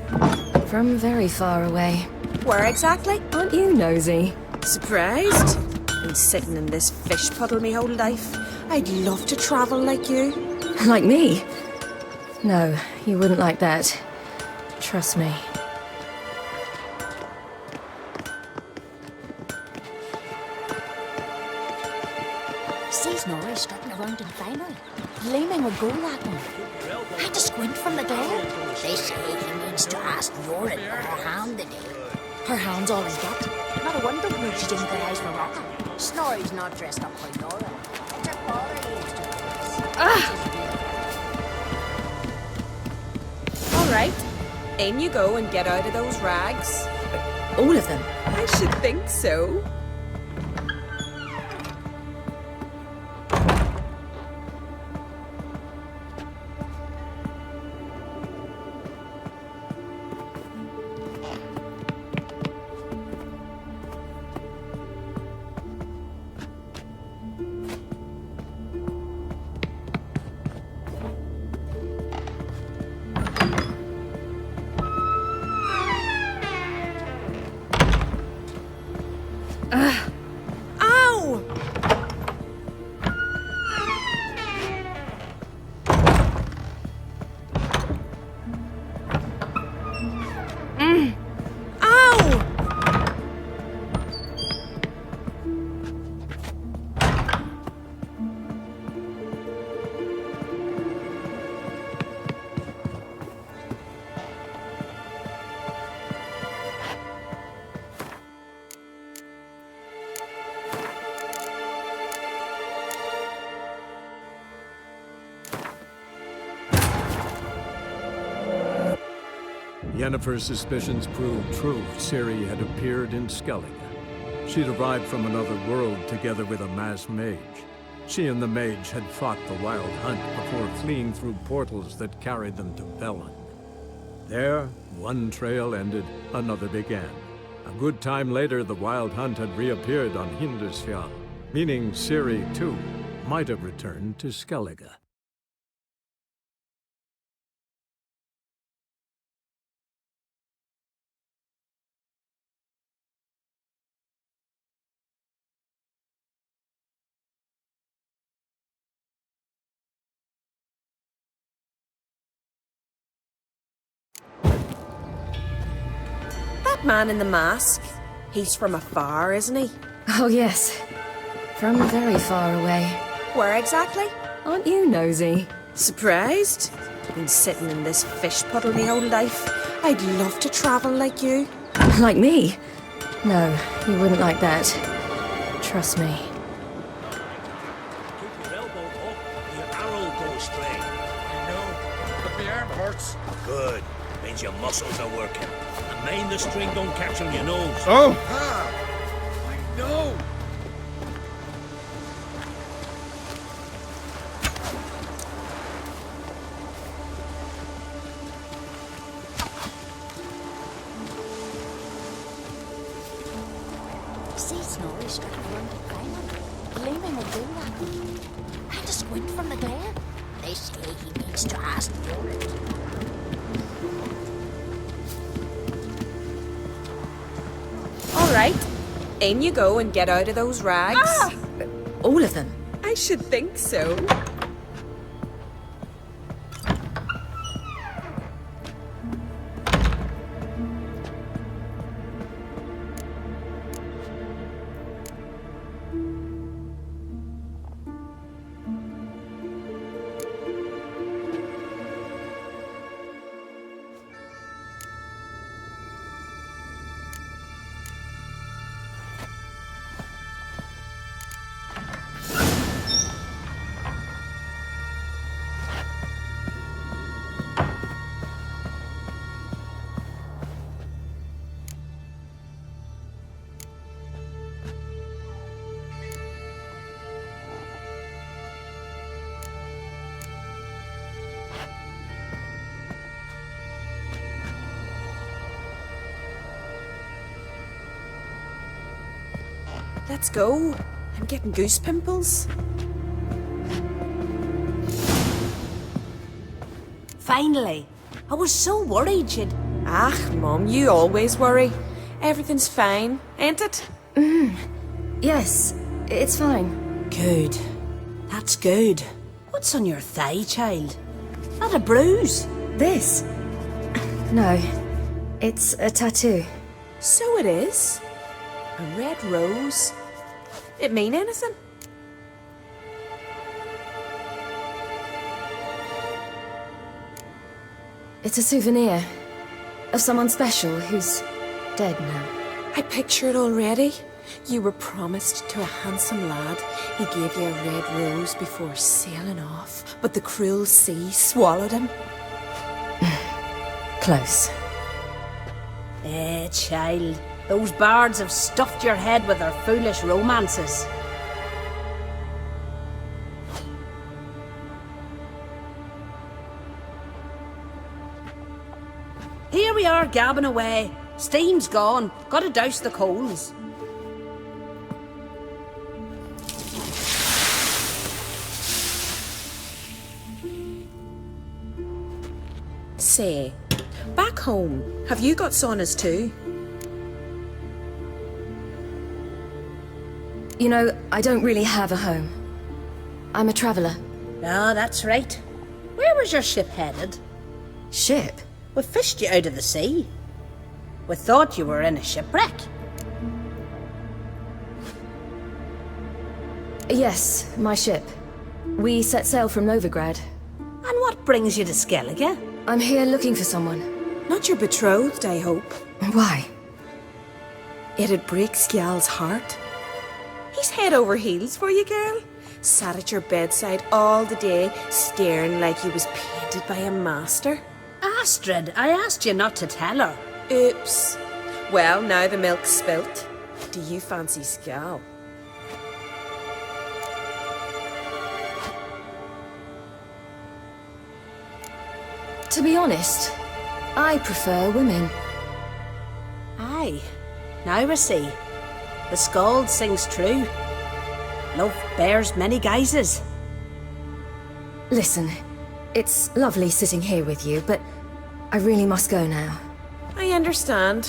From very far away. Where exactly? Aren't you nosy? Surprised? Been sitting in this fish puddle me whole life. I'd love to travel like you. Like me? No, you wouldn't like that. Trust me. See Snorri strutting around in finery, gleaming with gold at him. I had to squint from the glare. They say he needs to ask Yorin for her hand today. Her hand's all he's got. Not a wonder Brute she didn't get eyes for Rocca. Snorri's not dressed up like Nora. It's her father he used to. All right. In you go and get out of those rags. All of them? I should think so. Ow! Ow! Yennefer's suspicions proved true. Ciri had appeared in Skellige. She'd arrived from another world together with a masked mage. Cian the Mage had fought the Wild Hunt before fleeing through portals that carried them to Velen. There, one trail ended, another began. A good time later, the Wild Hunt had reappeared on Hindarsfjall, meaning Ciri, too, might have returned to Skellige. That man in the mask, he's from afar, isn't he? Oh, yes. From very far away. Where exactly? Aren't you nosy? Surprised? Been sitting in this fish puddle my whole life. I'd love to travel like you. Like me? No, you wouldn't like that. Trust me. Keep your elbow up, your arrow goes straight. I know, but my arm hurts. Good. Means your muscles are working. And mind the string don't catch on your nose. Oh! I know! See Snorri straight around the island. Gleaming will do that. And to squint from the glare. They say he needs to ask for it. All right. In you go and get out of those rags. Ah! All of them? I should think so. Let's go. I'm getting goose pimples. Finally. I was so worried you'd... Mum, you always worry. Everything's fine, ain't it? Yes, it's fine. Good. That's good. What's on your thigh, child? Not a bruise? This? No. It's a tattoo. So it is. A red rose. It mean anything? It's a souvenir of someone special who's dead now. I picture it already. You were promised to a handsome lad. He gave you a red rose before sailing off, but the cruel sea swallowed him. Close. Child. Those bards have stuffed your head with their foolish romances. Here we are gabbing away. Steam's gone. Gotta douse the coals. Say, back home, have you got saunas too? You know, I don't really have a home. I'm a traveller. Ah, that's right. Where was your ship headed? Ship? We fished you out of the sea. We thought you were in a shipwreck. Yes, my ship. We set sail from Novigrad. And what brings you to Skellige? I'm here looking for someone. Not your betrothed, I hope. Why? It'd break Skjald's heart. He's head over heels for you, girl. Sat at your bedside all the day, staring like he was painted by a master. Astrid, I asked you not to tell her. Oops. Well, now the milk's spilt. Do you fancy Skjald? To be honest, I prefer women. Aye, now I see. The Skald sings true. Love bears many guises. Listen, it's lovely sitting here with you, but I really must go now. I understand.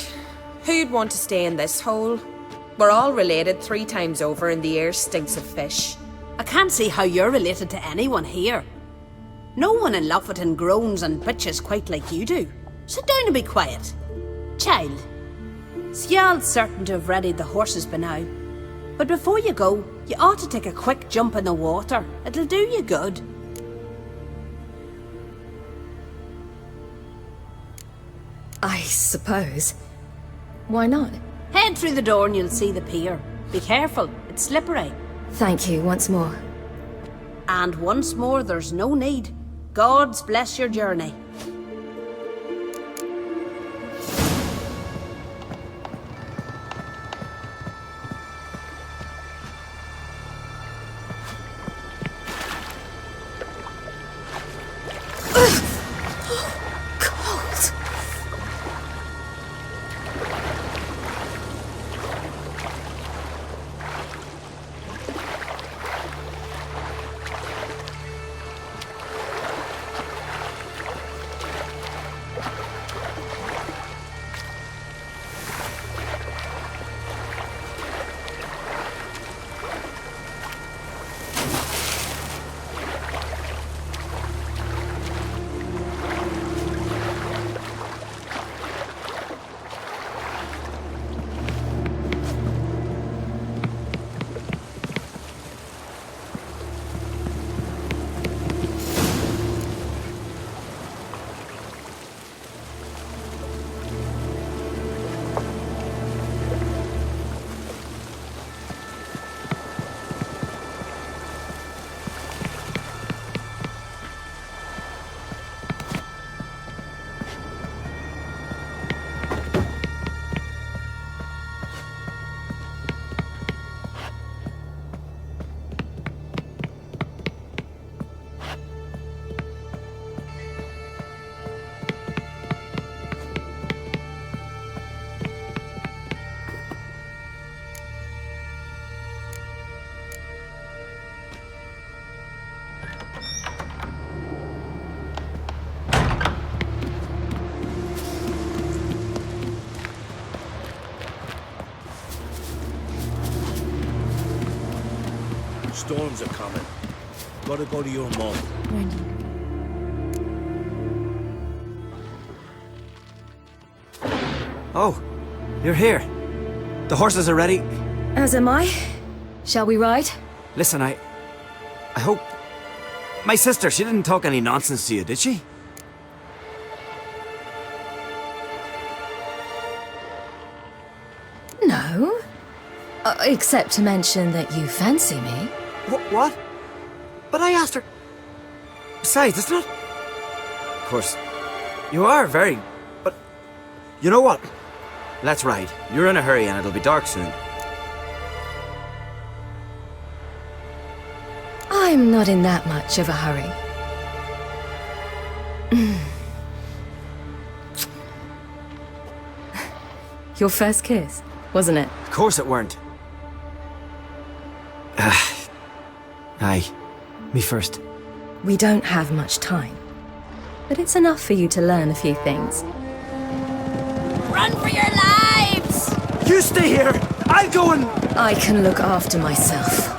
Who'd want to stay in this hole? We're all related 3 times over and the air stinks of fish. I can't see how you're related to anyone here. No one in Lofoten groans and bitches quite like you do. Sit down and be quiet. Child, Skjald's certain to have readied the horses by now. But before you go, you ought to take a quick jump in the water. It'll do you good. I suppose. Why not? Head through the door and you'll see the pier. Be careful, it's slippery. Thank you once more. And once more, there's no need. Gods bless your journey. Storms are coming. Gotta go to your mom. Oh, you're here. The horses are ready. As am I. Shall we ride? Listen, I hope... My sister, she didn't talk any nonsense to you, did she? No. Except to mention that you fancy me. What? But I asked her... Besides, it's not... Of course, you are very... But... You know what? Let's ride. You're in a hurry and it'll be dark soon. I'm not in that much of a hurry. Your first kiss, wasn't it? Of course it weren't. Aye. Me first. We don't have much time. But it's enough for you to learn a few things. Run for your lives! You stay here! I'll go and... I can look after myself.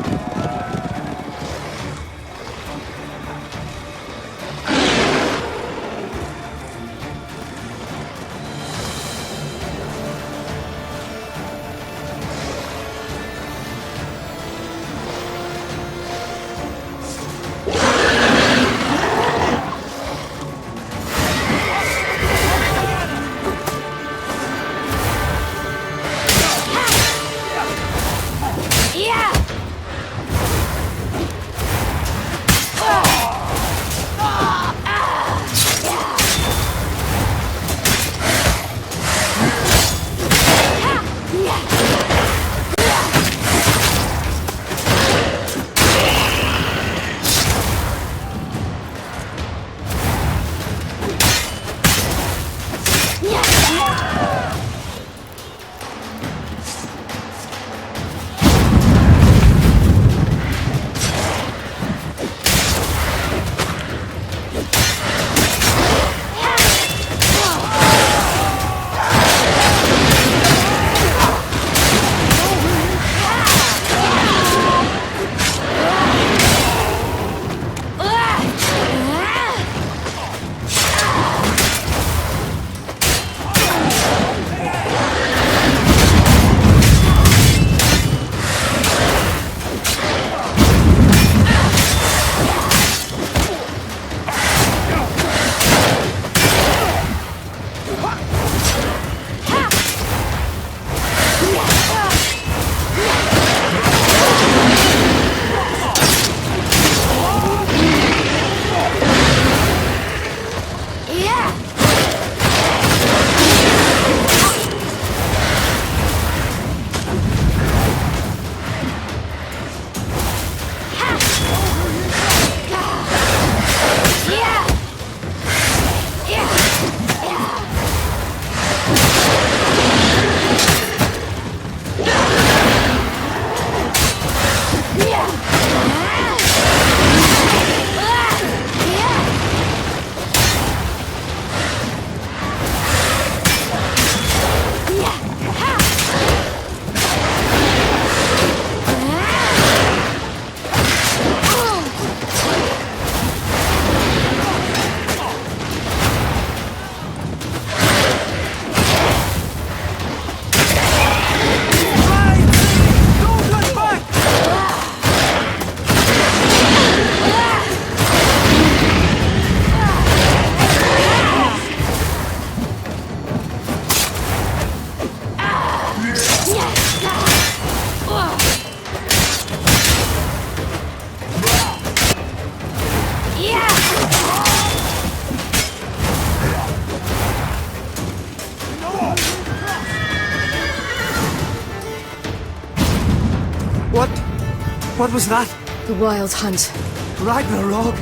What was that? The Wild Hunt. Ragnarok?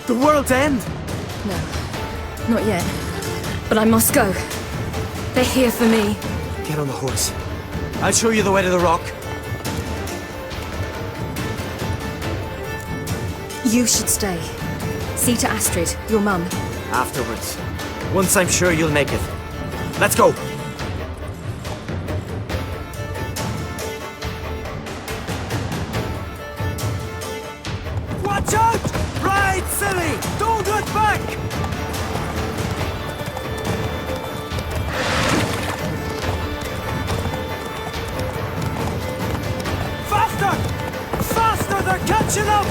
The world's end? No, not yet. But I must go. They're here for me. Get on the horse. I'll show you the way to the rock. You should stay. See to Astrid, your mum. Afterwards. Once I'm sure you'll make it. Let's go! Watch out! Ride, silly! Don't look back! Faster! Faster! They're catching up!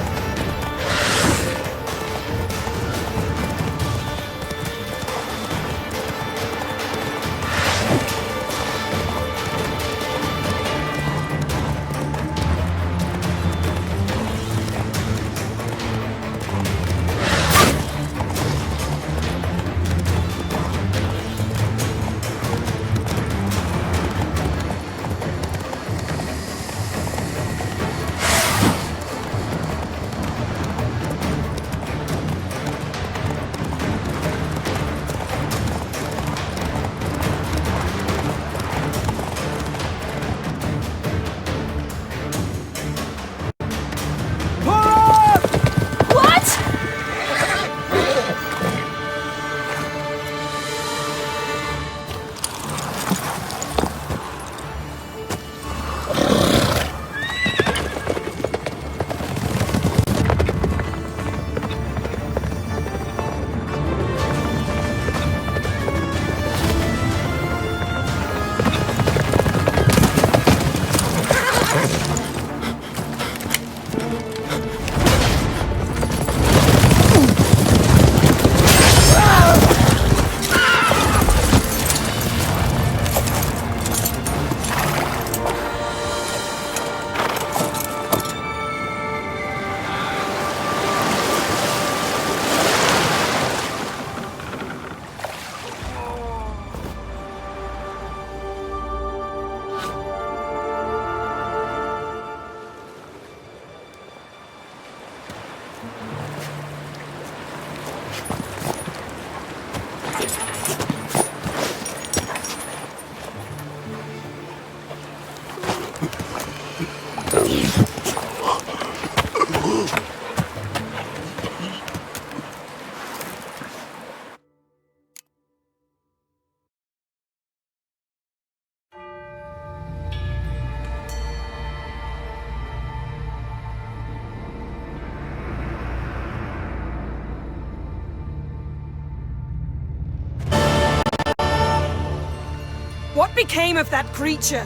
What became of that creature?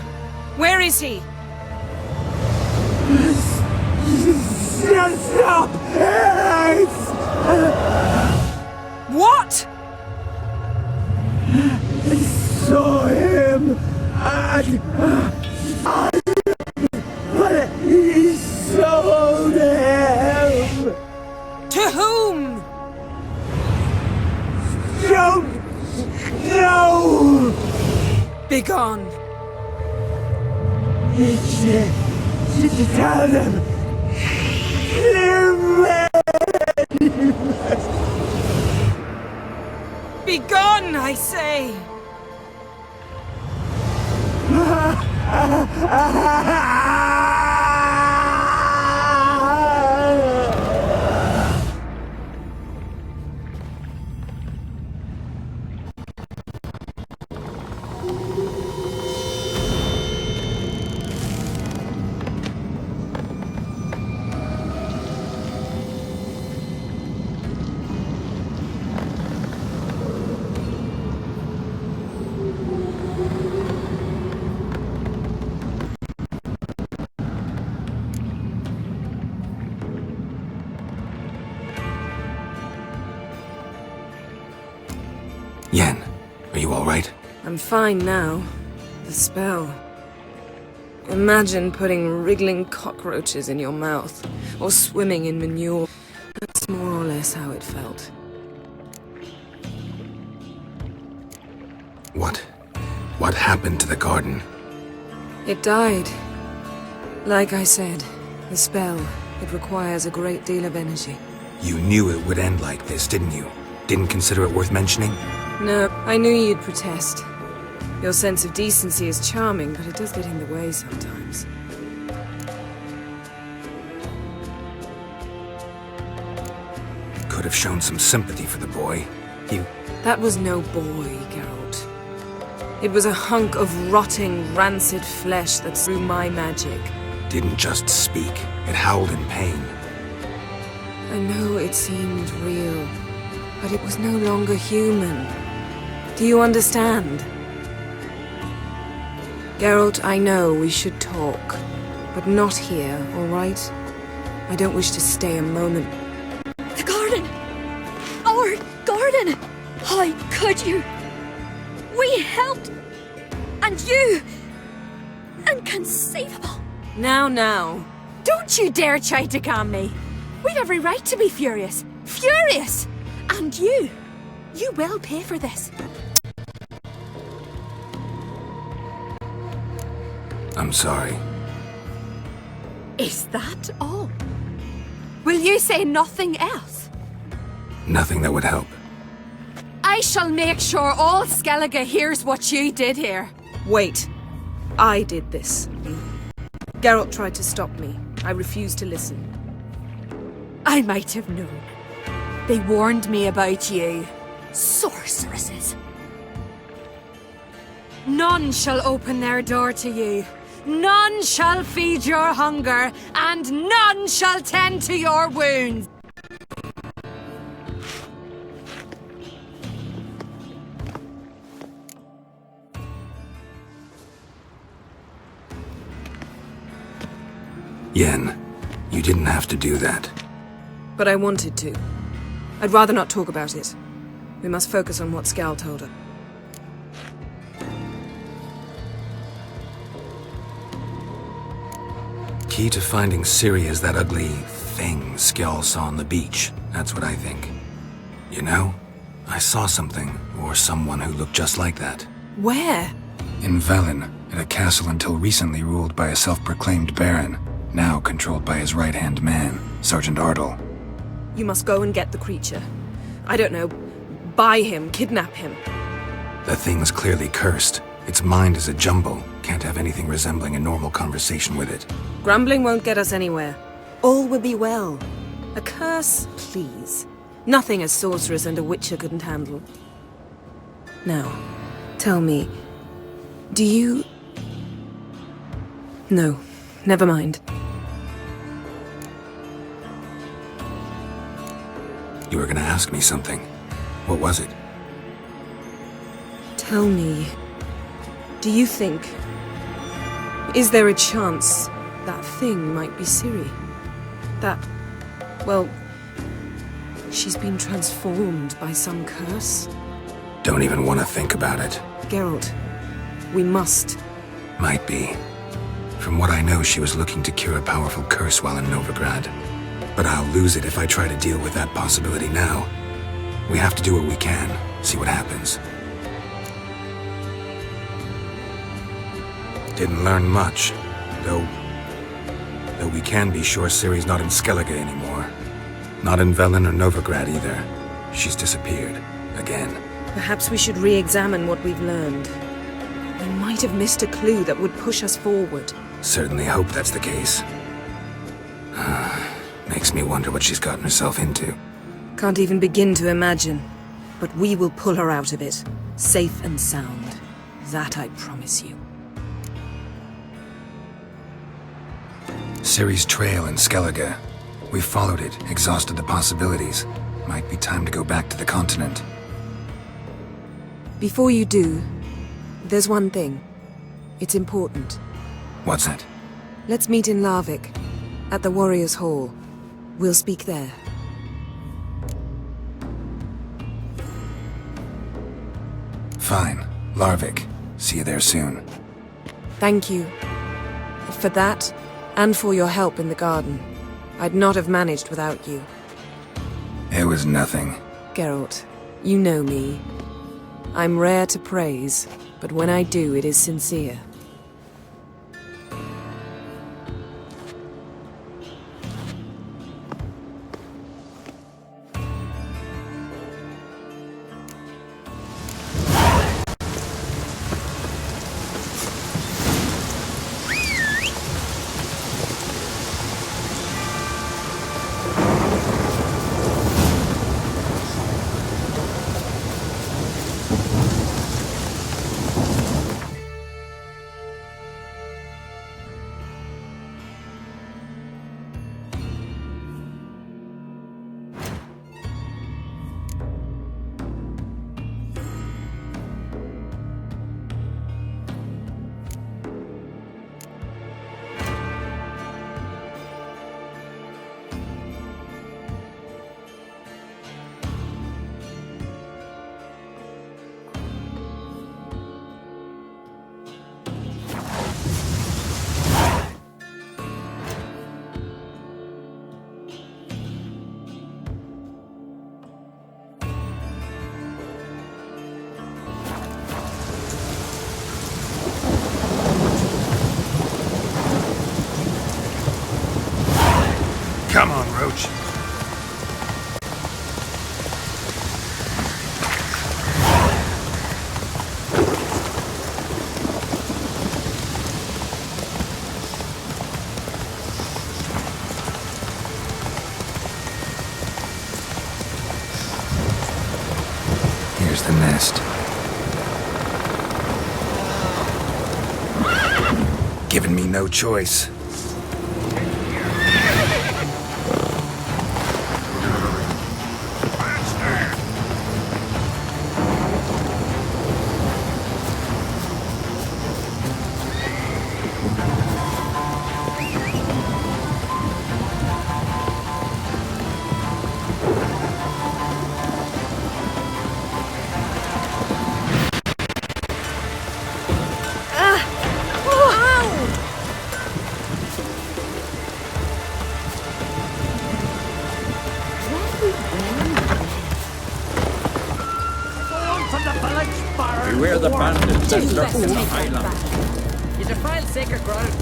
Where is he? Stop! What? I saw him, but he sold him. To whom? Don't know. Begone. Tell them. Begone, I say. Yen, are you all right? I'm fine now. The spell. Imagine putting wriggling cockroaches in your mouth, or swimming in manure. That's more or less how it felt. What happened to the garden? It died. Like I said, The spell, it requires a great deal of energy. You knew it would end like this, didn't you? Didn't consider it worth mentioning? No, I knew you'd protest. Your sense of decency is charming, but it does get in the way sometimes. Could have shown some sympathy for the boy. That was no boy, Geralt. It was a hunk of rotting, rancid flesh that threw my magic. Didn't just speak. It howled in pain. I know it seemed real, but it was no longer human. Do you understand? Geralt, I know we should talk, but not here, all right? I don't wish to stay a moment. The garden! Our garden! How could you? We helped! And you! Inconceivable! Now. Don't you dare try to calm me. We've every right to be furious. Furious! And you will pay for this. I'm sorry. Is that all? Will you say nothing else? Nothing that would help. I shall make sure all Skellige hears what you did here. Wait. I did this. Geralt tried to stop me. I refused to listen. I might have known. They warned me about you. Sorceresses. None shall open their door to you. None shall feed your hunger, and none shall tend to your wounds. Yen, you didn't have to do that. But I wanted to. I'd rather not talk about it. We must focus on what Skal told her. Key to finding Ciri is that ugly thing Skjall saw on the beach. That's what I think. You know, I saw something, or someone who looked just like that. Where? In Velen, at a castle until recently ruled by a self-proclaimed baron, now controlled by his right-hand man, Sergeant Ardle. You must go and get the creature. I don't know, buy him, kidnap him. The thing's clearly cursed. Its mind is a jumble. Can't have anything resembling a normal conversation with it. Grumbling won't get us anywhere. All will be well. A curse, please. Nothing a sorceress and a witcher couldn't handle. Now, tell me, do you... No, never mind. You were gonna ask me something. What was it? Tell me, do you think... Is there a chance that thing might be Ciri? That... well... she's been transformed by some curse? Don't even want to think about it. Geralt, we must. Might be. From what I know, she was looking to cure a powerful curse while in Novigrad. But I'll lose it if I try to deal with that possibility now. We have to do what we can, see what happens. Didn't learn much, though we can be sure Ciri's not in Skellige anymore. Not in Velen or Novigrad either. She's disappeared. Again. Perhaps we should re-examine what we've learned. We might have missed a clue that would push us forward. Certainly hope that's the case. Makes me wonder what she's gotten herself into. Can't even begin to imagine. But we will pull her out of it. Safe and sound. That I promise you. Ciri's trail in Skellige. We followed it, exhausted the possibilities. Might be time to go back to the continent. Before you do, there's one thing. It's important. What's that? Let's meet in Larvik, at the Warriors' Hall. We'll speak there. Fine. Larvik. See you there soon. Thank you. For that, and for your help in the garden. I'd not have managed without you. It was nothing. Geralt, you know me. I'm rare to praise, but when I do, it is sincere. There's the nest. Giving me no choice. Beware the bandits that lurk in the highlands. You defile sacred ground.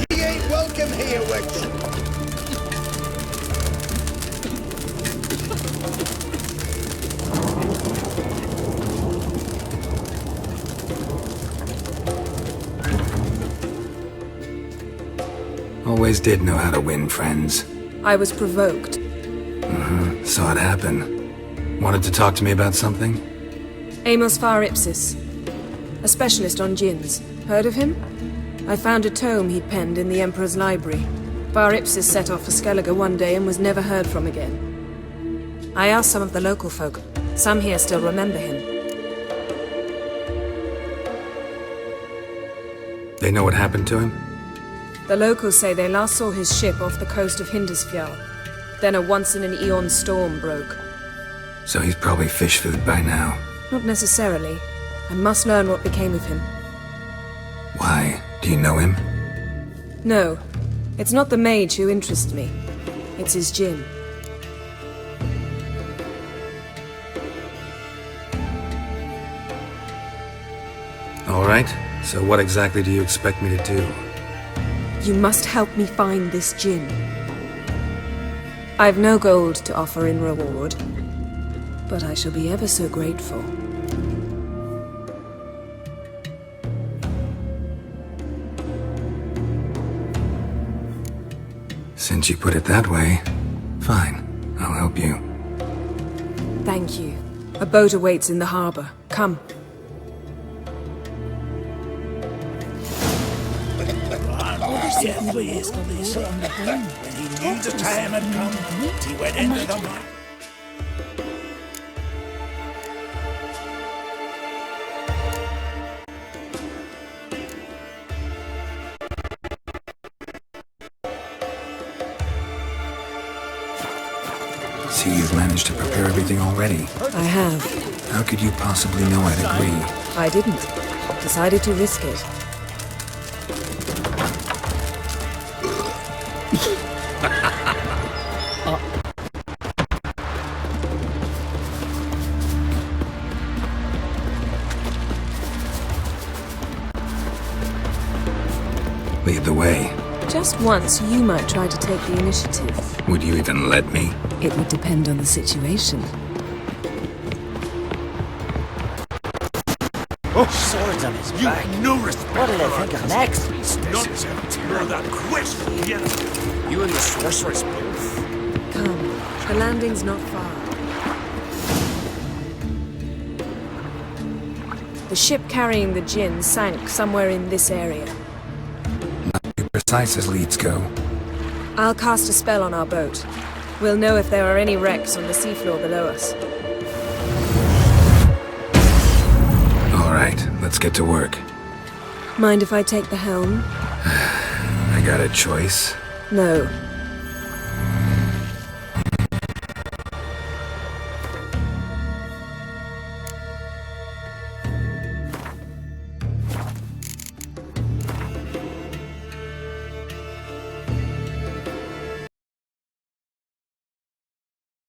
He ain't welcome here, witch. Always did know how to win friends. I was provoked. Saw it happen. Wanted to talk to me about something? Amos Far Ipsis, a specialist on djinns. Heard of him? I found a tome he'd penned in the Emperor's library. Far Ipsis set off for Skellige one day and was never heard from again. I asked some of the local folk. Some here still remember him. They know what happened to him? The locals say they last saw his ship off the coast of Hindisfjall. Then a once-in-an-eon storm broke. So he's probably fish food by now. Not necessarily. I must learn what became of him. Why? Do you know him? No. It's not the mage who interests me. It's his djinn. All right. So what exactly do you expect me to do? You must help me find this djinn. I've no gold to offer in reward, but I shall be ever so grateful. Since you put it that way, fine. I'll help you. Thank you. A boat awaits in the harbor. Come. Yeah, please. When he knew the time had come, he went into the mine. See, you've managed to prepare everything already. I have. How could you possibly know I'd agree? I didn't. Decided to risk it. Lead the way. Just once, you might try to take the initiative. Would you even let me? It would depend on the situation. Oh, swords on his back. No respect. What'll they think of next? Nonsense. You're that quest. Yeah. You and the sorceress both. Come. The landing's not far. The ship carrying the djinn sank somewhere in this area. Precise as leads go. I'll cast a spell on our boat. We'll know if there are any wrecks on the seafloor below us. All right, let's get to work. Mind if I take the helm? I got a choice. No.